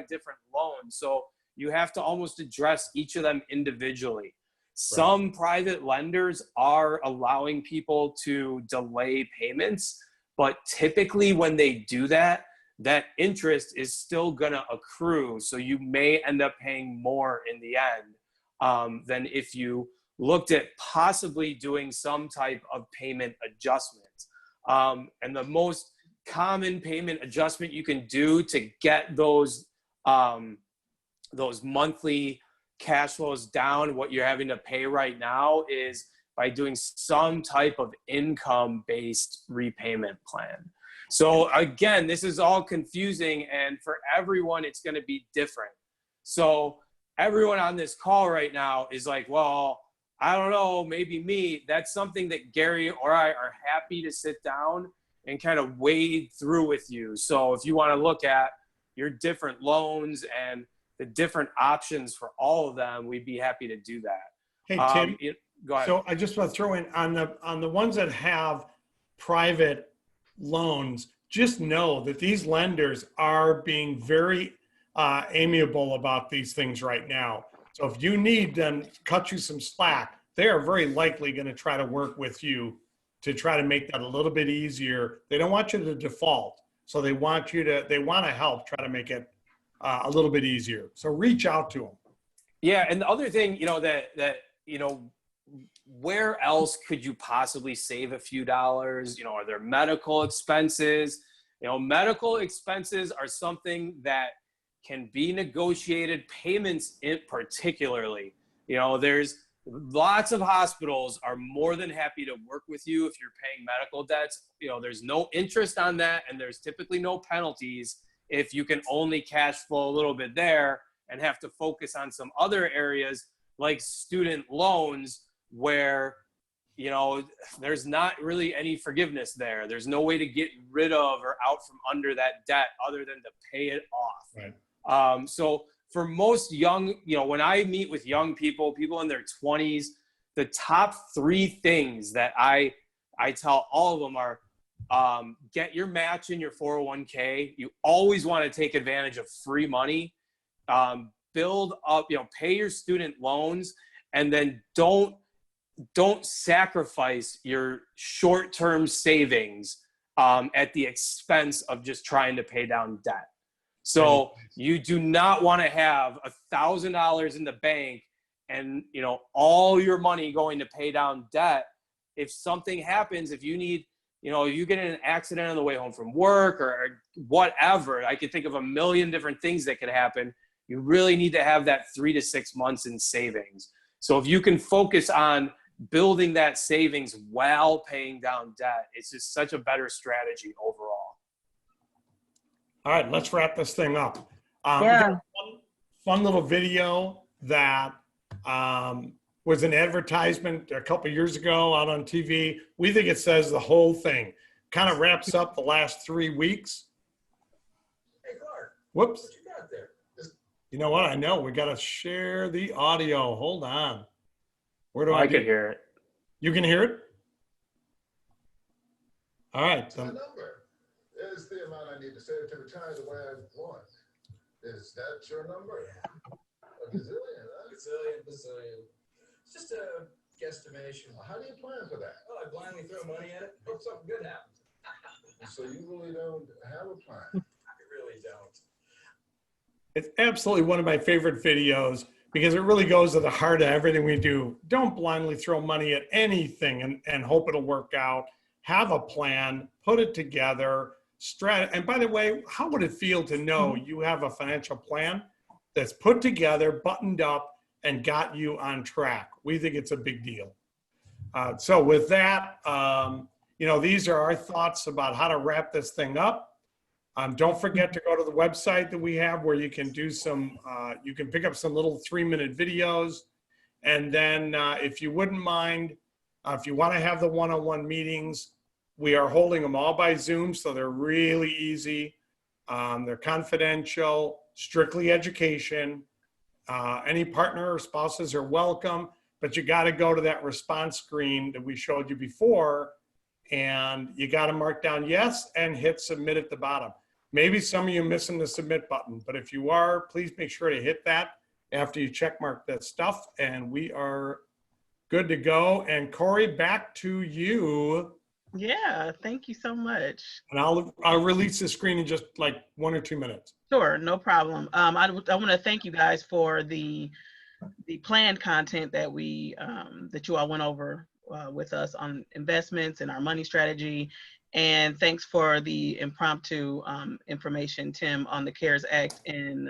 different loans. So you have to almost address each of them individually. Some private lenders are allowing people to delay payments, but typically when they do that, that interest is still gonna accrue. So you may end up paying more in the end than if you looked at possibly doing some type of payment adjustment. And the most common payment adjustment you can do to get those monthly cash flows down, what you're having to pay right now, is by doing some type of income-based repayment plan. So again, this is all confusing, and for everyone, it's going to be different. So everyone on this call right now is like, well, I don't know, maybe me. That's something that Gary or I are happy to sit down and kind of wade through with you. So if you want to look at your different loans and the different options for all of them, we'd be happy to do that. Hey, Tim, go ahead. So I just want to throw in on the ones that have private loans, just know that these lenders are being very amiable about these things right now. So if you need them to cut you some slack, they are very likely going to try to work with you to try to make that a little bit easier. They don't want you to default. So they want to help try to make it a little bit easier. So reach out to them. Yeah. And the other thing, where else could you possibly save a few dollars? Are there medical expenses? Medical expenses are something that can be negotiated, payments in particularly. There's lots of hospitals are more than happy to work with you if you're paying medical debts. There's no interest on that, and there's typically no penalties if you can only cash flow a little bit there and have to focus on some other areas like student loans where, there's not really any forgiveness there. There's no way to get rid of or out from under that debt other than to pay it off. Right. So for most young, when I meet with young people in their 20s, the top 3 things that I tell all of them are, get your match in your 401k. You always want to take advantage of free money. Build up, pay your student loans, and then don't sacrifice your short-term savings at the expense of just trying to pay down debt. So you do not want to have $1,000 in the bank and, all your money going to pay down debt. If something happens, if you need, you get in an accident on the way home from work or whatever, I could think of a million different things that could happen. You really need to have that 3 to 6 months in savings. So if you can focus on building that savings while paying down debt, it's just such a better strategy overall. All right, let's wrap this thing up. Yeah. We got one fun little video that was an advertisement a couple years ago out on TV. We think it says the whole thing. Kind of wraps up the last 3 weeks. Hey, Clark. Whoops. What you got there? You know what? I know. We got to share the audio. Hold on. Where do I could hear it. You can hear it? All right. It's my number. Is the amount I need to save to retire the way I want. Is that your number? A gazillion, huh? Bazillion. It's just a guesstimation. Well, how do you plan for that? Oh, I blindly throw money at it. Hope something good happens. So you really don't have a plan? I really don't. It's absolutely one of my favorite videos because it really goes to the heart of everything we do. Don't blindly throw money at anything and hope it'll work out. Have a plan, put it together, and by the way, how would it feel to know you have a financial plan that's put together, buttoned up, and got you on track? We think it's a big deal. So with that, these are our thoughts about how to wrap this thing up. Don't forget to go to the website that we have where you can do some, you can pick up some little 3-minute videos. And then if you wouldn't mind, if you want to have the one-on-one meetings, we are holding them all by Zoom, so they're really easy. They're confidential, strictly education. Any partner or spouses are welcome, but you got to go to that response screen that we showed you before, and you got to mark down yes and hit submit at the bottom. Maybe some of you missing the submit button, but if you are, please make sure to hit that after you check mark that stuff, and we are good to go. And Corey, back to you. Yeah, thank you so much. And I'll release the screen in just like 1 or 2 minutes. Sure, no problem. I want to thank you guys for the planned content that that you all went over with us on investments and our money strategy. And thanks for the impromptu information, Tim, on the CARES Act and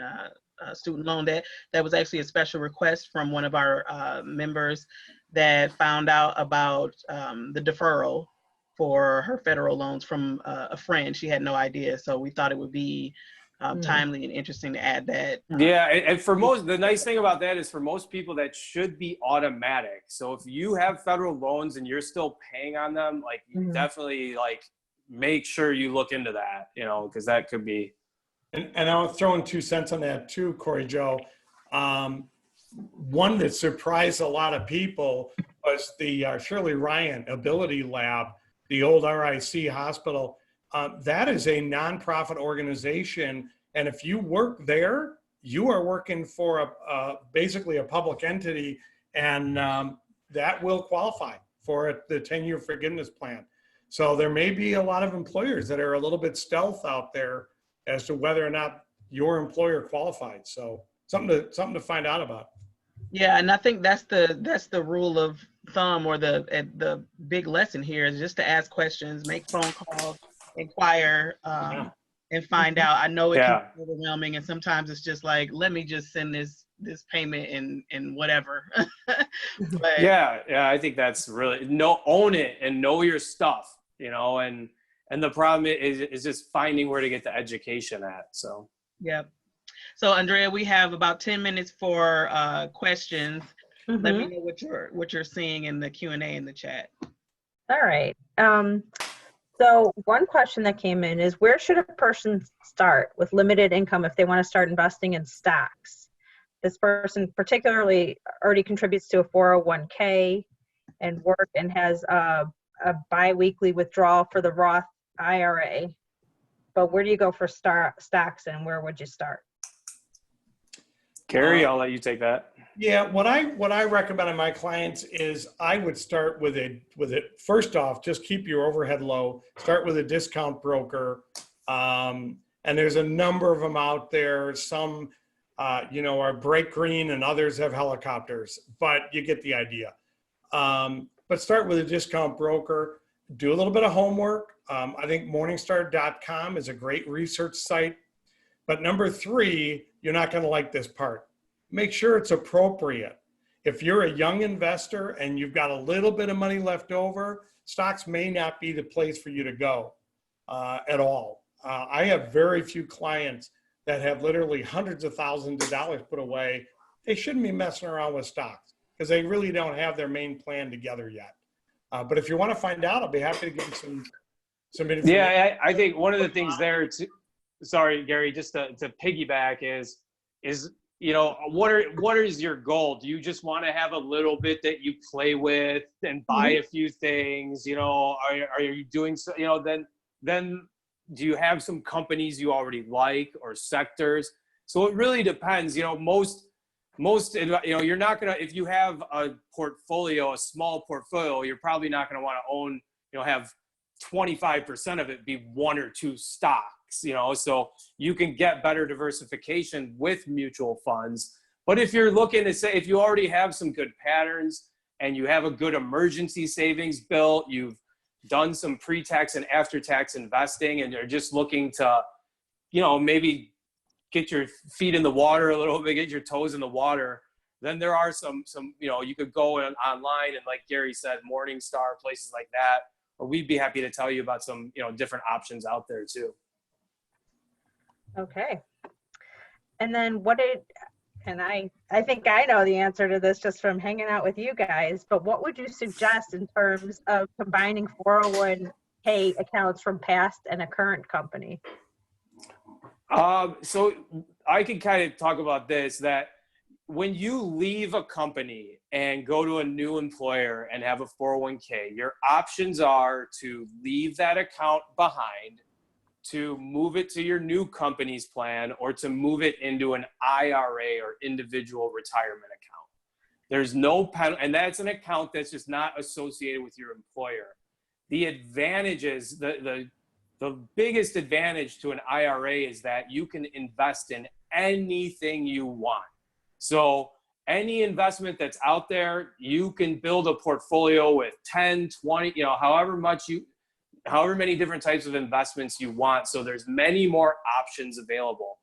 student loan debt. That was actually a special request from one of our members that found out about the deferral for her federal loans from a friend. She had no idea. So we thought it would be timely and interesting to add that. Yeah, and for most, the nice thing about that is for most people that should be automatic. So if you have federal loans and you're still paying on them, like you definitely like make sure you look into that, because that could be. And I was throwing 2 cents on that too, Corey Joe. One that surprised a lot of people was the Shirley Ryan Ability Lab, the old RIC hospital. That is a nonprofit organization. And if you work there, you are working for basically a public entity, and that will qualify for the 10-year forgiveness plan. So there may be a lot of employers that are a little bit stealth out there as to whether or not your employer qualified. So something to find out about. Yeah, and I think that's the rule of thumb, or the big lesson here is just to ask questions, make phone calls, inquire, and find out. I know it can be overwhelming, and sometimes it's just like, let me just send this payment and whatever. But yeah, I think that's really own it and know your stuff, and the problem is just finding where to get the education at. So yeah. So Andrea, we have about 10 minutes for questions. Let me know what you're seeing in the Q&A in the chat. All right. So one question that came in is, where should a person start with limited income if they want to start investing in stocks? This person particularly already contributes to a 401k and work and has a bi-weekly withdrawal for the Roth IRA. But where do you go for stocks, and where would you start? Gary, I'll let you take that. Yeah, what I recommend to my clients is I would start with it. First off, just keep your overhead low. Start with a discount broker, and there's a number of them out there. Some, are bright green, and others have helicopters. But you get the idea. But start with a discount broker. Do a little bit of homework. I think Morningstar.com is a great research site. But number 3, you're not going to like this part. Make sure it's appropriate. If you're a young investor and you've got a little bit of money left over, stocks may not be the place for you to go at all. I have very few clients that have literally hundreds of thousands of dollars put away. They shouldn't be messing around with stocks because they really don't have their main plan together yet. But if you want to find out, I'll be happy to give you some information. Yeah, I think one of the things there too, sorry, Gary, just to piggyback is what is your goal? Do you just want to have a little bit that you play with and buy a few things? Are you doing so? Then do you have some companies you already like or sectors? So it really depends. Most you're not gonna, if you have a small portfolio, you're probably not gonna want to own, have 25% of it be 1 or 2 stocks. So you can get better diversification with mutual funds. But if you're looking to say, if you already have some good patterns and you have a good emergency savings built, you've done some pre-tax and after-tax investing, and you're just looking to, maybe get your feet in the water a little bit, get your toes in the water, then there are some you could go online and, like Gary said, Morningstar, places like that, or we'd be happy to tell you about some, different options out there too. Okay. And then and I think I know the answer to this just from hanging out with you guys, but what would you suggest in terms of combining 401k accounts from past and a current company? So I can kind of talk about this, that when you leave a company and go to a new employer and have a 401k, your options are to leave that account behind, to move it to your new company's plan, or to move it into an IRA or individual retirement account. There's no penalty, and that's an account that's just not associated with your employer. The advantages, the biggest advantage to an IRA is that you can invest in anything you want. So any investment that's out there, you can build a portfolio with 10, 20, however many different types of investments you want. So there's many more options available.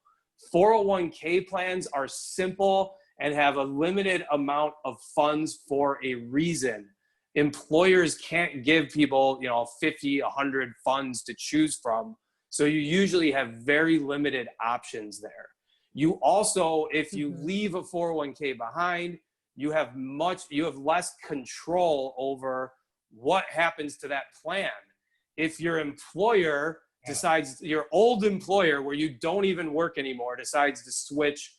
401k plans are simple and have a limited amount of funds for a reason. Employers can't give people, 50, 100 funds to choose from. So you usually have very limited options there. You also, if you leave a 401k behind, you have less control over what happens to that plan. If your employer decides, your old employer where you don't even work anymore decides to switch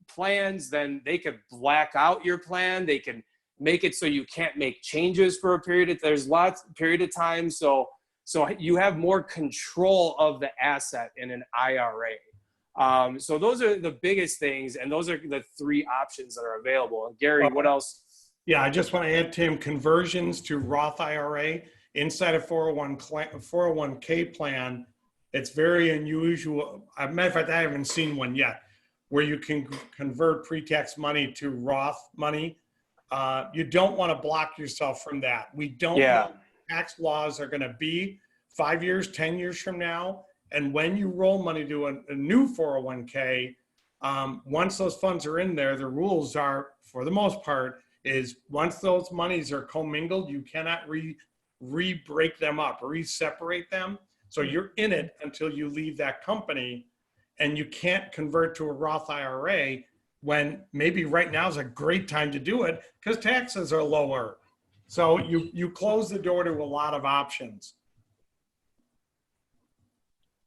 plans, then they could black out your plan. They can make it so you can't make changes for a period of time. So you have more control of the asset in an IRA. So those are the biggest things, and those are the three options that are available. And Gary, what else? Yeah, I just want to add, Tim, conversions to Roth IRA inside a 401k plan. It's very unusual. As a matter of fact, I haven't seen one yet where you can convert pre-tax money to Roth money. You don't want to block yourself from that. We don't know what tax laws are going to be 5 years, 10 years from now. And when you roll money to a new 401k, once those funds are in there, the rules are, for the most part, is once those monies are commingled, you cannot re-break them up, re-separate them. So you're in it until you leave that company, and you can't convert to a Roth IRA when maybe right now is a great time to do it because taxes are lower. So you close the door to a lot of options.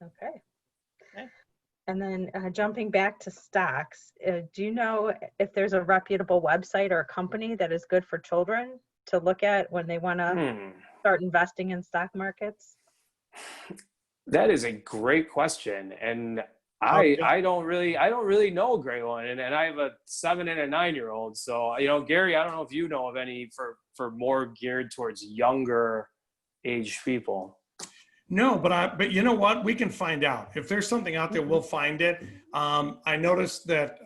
Okay. And then jumping back to stocks, do you know if there's a reputable website or a company that is good for children to look at when they want to start investing in stock markets? That is a great question, and I don't really know a great one, and I have a 7 and a 9-year-old. So Gary, I don't know if you know of any for more geared towards younger age people. No, but you know what? We can find out. If there's something out there, we'll find it. I noticed that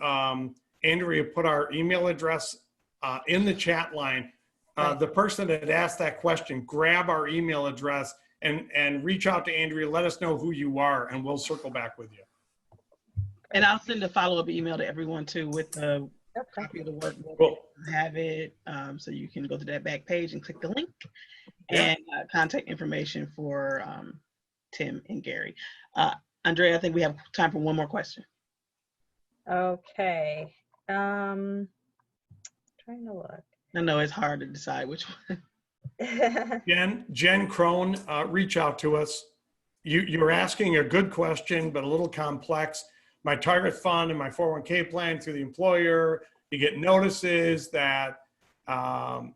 Andrea put our email address in the chat line. The person that asked that question, grab our email address and reach out to Andrea. Let us know who you are, and we'll circle back with you. And I'll send a follow-up email to everyone too with the copy of the workbook. Cool. Have it so you can go to that back page and click the link. And contact information for Tim and Gary. Andrea, I think we have time for one more question. Okay. Trying to look. I know it's hard to decide which one. Jen Crone, reach out to us. You're asking a good question, but a little complex. My target fund and my 401k plan through the employer, you get notices that 2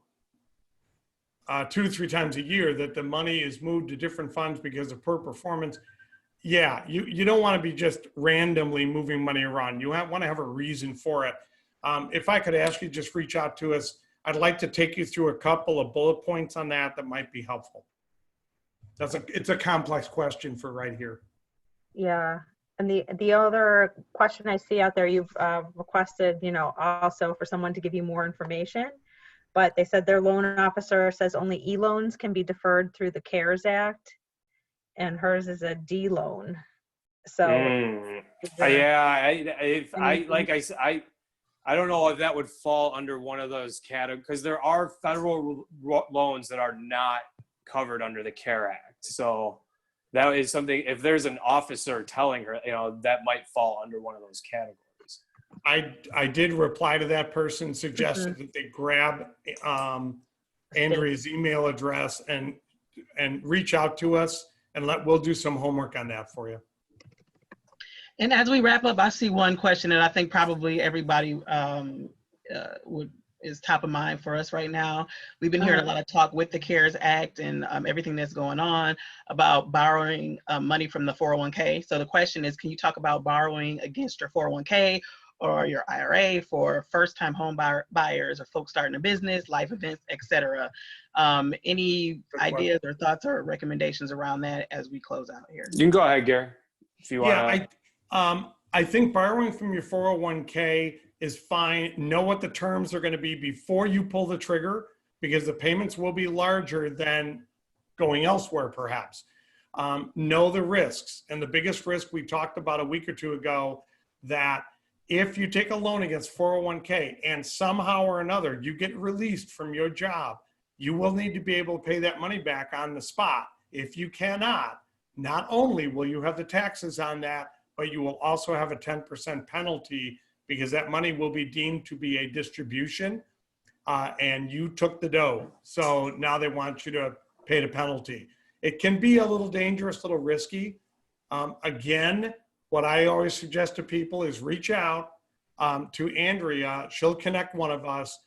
to 3 times a year that the money is moved to different funds because of poor performance. Yeah, you don't want to be just randomly moving money around. You want to have a reason for it. If I could ask you, just reach out to us. I'd like to take you through a couple of bullet points on that might be helpful. It's a complex question for right here. Yeah. And the other question I see out there, you've requested, also for someone to give you more information, but they said their loan officer says only e-loans can be deferred through the CARES Act, and hers is a D loan. So I don't know if that would fall under one of those categories, because there are federal loans that are not covered under the CARE Act. So that is something, if there's an officer telling her, that might fall under one of those categories. I did reply to that person, suggested that they grab Andrea's email address and reach out to us, and we'll do some homework on that for you. And as we wrap up, I see one question that I think probably everybody is top of mind for us right now. We've been hearing a lot of talk with the CARES Act and everything that's going on about borrowing money from the 401k. So the question is, can you talk about borrowing against your 401k or your IRA for first-time home buyers or folks starting a business, life events, etc.? Any ideas or thoughts or recommendations around that as we close out here? You can go ahead, Gary, if you want. Yeah, I think borrowing from your 401k is fine. Know what the terms are going to be before you pull the trigger, because the payments will be larger than going elsewhere, perhaps. Know the risks. And the biggest risk we talked about a week or two ago, that if you take a loan against 401k and somehow or another you get released from your job, you will need to be able to pay that money back on the spot. If you cannot, not only will you have the taxes on that, but you will also have a 10% penalty, because that money will be deemed to be a distribution and you took the dough. So now they want you to pay the penalty. It can be a little dangerous, a little risky. Again, what I always suggest to people is reach out to Andrea. She'll connect one of us.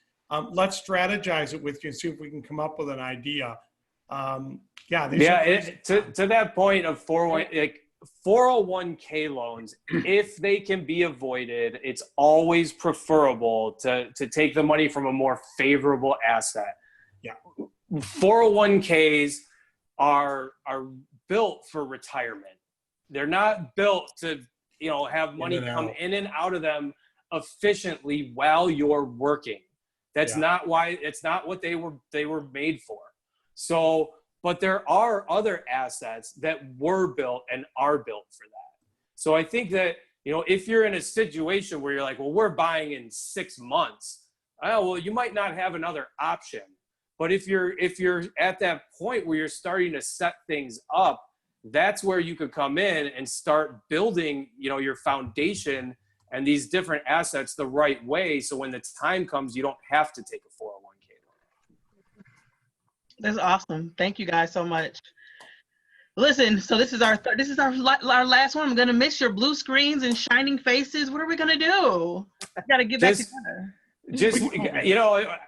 Let's strategize it with you and see if we can come up with an idea. To that point of 401k loans, if they can be avoided, it's always preferable to take the money from a more favorable asset. Yeah. 401ks are built for retirement. They're not built to, have money come in and out of them efficiently while you're working. That's not why, it's not what they were made for. So, but there are other assets that were built and are built for that. So I think that, if you're in a situation where you're like, well, we're buying in 6 months, well, you might not have another option. But if you're at that point where you're starting to set things up, that's where you could come in and start building, your foundation and these different assets the right way. So when the time comes, you don't have to take a 401k loan. That's awesome. Thank you guys so much. Listen, so this is our last one. I'm gonna miss your blue screens and shining faces. What are we gonna do? We gotta get back together.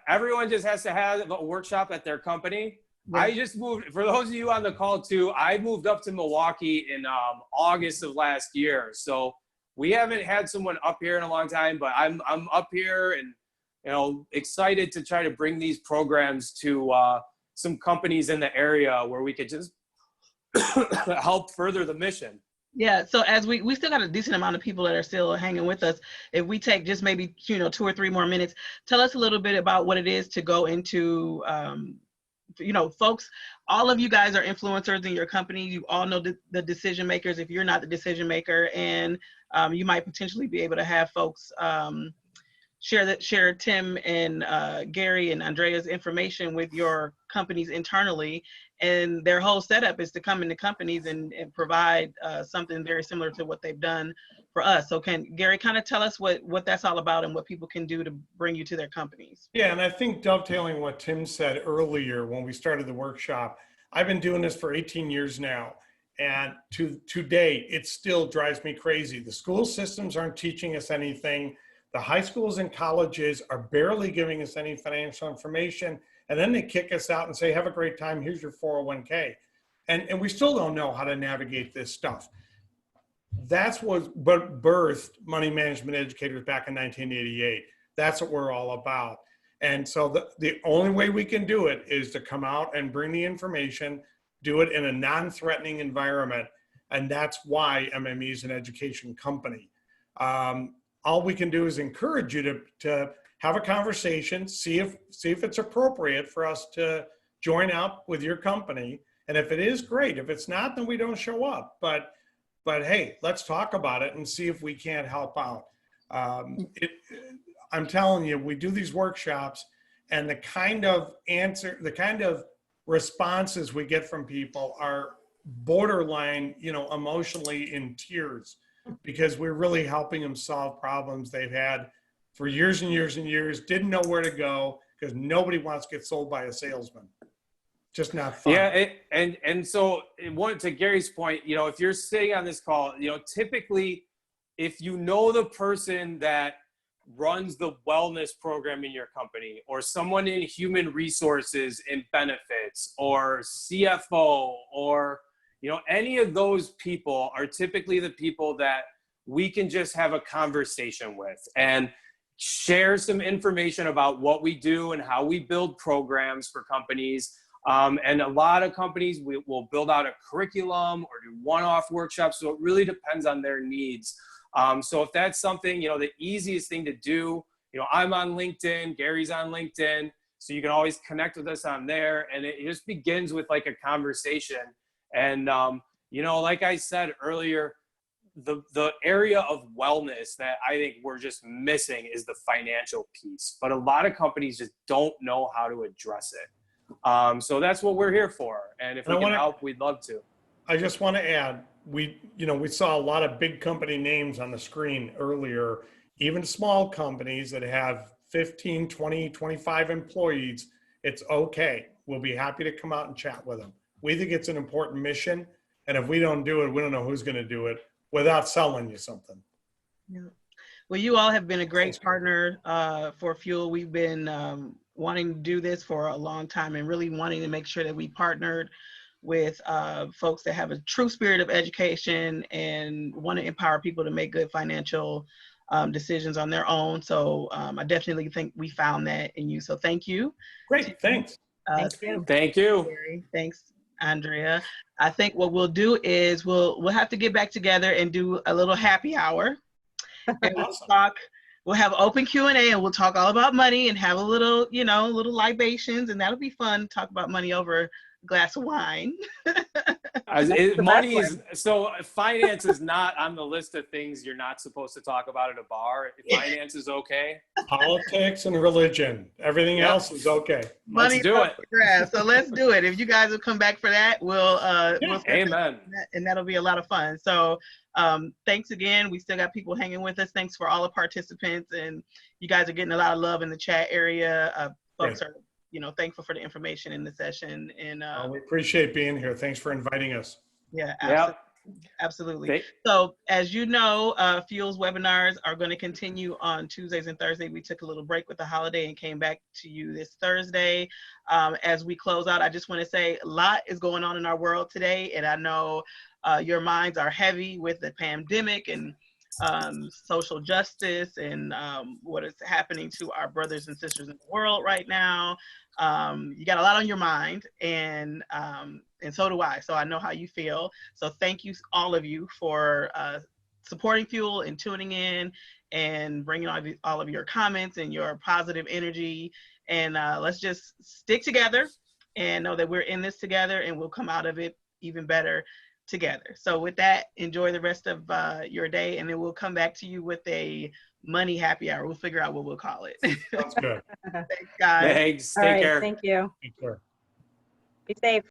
Everyone just has to have a workshop at their company. Yeah. I just moved, for those of you on the call too, I moved up to Milwaukee in August of last year. So we haven't had someone up here in a long time, but I'm up here and, excited to try to bring these programs to some companies in the area where we could just help further the mission. Yeah, so as we still got a decent amount of people that are still hanging with us. If we take just maybe 2 or 3 more minutes, tell us a little bit about what it is to go into folks, all of you guys are influencers in your company. You all know the decision makers if you're not the decision maker, and you might potentially be able to have folks share Tim and Gary and Andrea's information with your companies internally. And their whole setup is to come into companies and provide something very similar to what they've done for us. So can Gary kind of tell us what that's all about and what people can do to bring you to their companies? Yeah, and I think dovetailing what Tim said earlier when we started the workshop, I've been doing this for 18 years now. And today, it still drives me crazy. The school systems aren't teaching us anything. The high schools and colleges are barely giving us any financial information. And then they kick us out and say, have a great time, here's your 401k. And we still don't know how to navigate this stuff. That's what birthed Money Management Educators back in 1988. That's what we're all about. And so the only way we can do it is to come out and bring the information, do it in a non-threatening environment. And that's why MME is an education company. All we can do is encourage you to have a conversation, see if it's appropriate for us to join up with your company. And if it is, great. If it's not, then we don't show up. But hey, let's talk about it and see if we can't help out. I'm telling you, we do these workshops, and the kind of responses we get from people are borderline, emotionally in tears, because we're really helping them solve problems they've had for years and years and years, didn't know where to go, because nobody wants to get sold by a salesman. Just not fun. Yeah, and so to Gary's point, if you're sitting on this call, typically if you know the person that runs the wellness program in your company, or someone in human resources and benefits, or CFO, or any of those people are typically the people that we can just have a conversation with and share some information about what we do and how we build programs for companies. And a lot of companies will build out a curriculum or do one-off workshops. So it really depends on their needs. So if that's something, the easiest thing to do, I'm on LinkedIn, Gary's on LinkedIn, so you can always connect with us on there. And it just begins with like a conversation. And, like I said earlier, the area of wellness that I think we're just missing is the financial piece. But a lot of companies just don't know how to address it. So that's what we're here for. And if we can help, we'd love to. I just want to add, we saw a lot of big company names on the screen earlier, even small companies that have 15, 20, 25 employees. It's okay. We'll be happy to come out and chat with them. We think it's an important mission. And if we don't do it, we don't know who's going to do it without selling you something. Yeah. Well, you all have been a great partner for Fuel. We've been wanting to do this for a long time and really wanting to make sure that we partnered with folks that have a true spirit of education and want to empower people to make good financial decisions on their own. So I definitely think we found that in you. So thank you. Great, thanks. Thank you. Thank you. Gary. Thanks, Andrea. I think what we'll do is we'll have to get back together and do a little happy hour. And we'll have open Q&A, and we'll talk all about money and have a little, little libations, and that'll be fun. Talk about money over a glass of wine. Money is finance is not on the list of things you're not supposed to talk about at a bar. Finance is okay. Politics and religion. Everything else is okay. Money Let's do it. So let's do it. If you guys will come back for that, we'll Amen. And that'll be a lot of fun. So thanks again. We still got people hanging with us. Thanks for all the participants, and you guys are getting a lot of love in the chat area. Folks are thankful for the information in the session. And we appreciate being here. Thanks for inviting us. Yeah, absolutely. So as you know, Fuel's webinars are going to continue on Tuesdays and Thursdays. We took a little break with the holiday and came back to you this Thursday. As we close out, I just want to say a lot is going on in our world today. And I know your minds are heavy with the pandemic and social justice and what is happening to our brothers and sisters in the world right now. You got a lot on your mind, and so do I. So I know how you feel. So thank you, all of you, for supporting Fuel and tuning in and bringing all of your comments and your positive energy. And let's just stick together and know that we're in this together, and we'll come out of it even better together. So with that, enjoy the rest of your day, and then we'll come back to you with a money happy hour. We'll figure out what we'll call it. Sounds good. Thanks, guys. Thanks. Take care. Thank you. Take care. Be safe.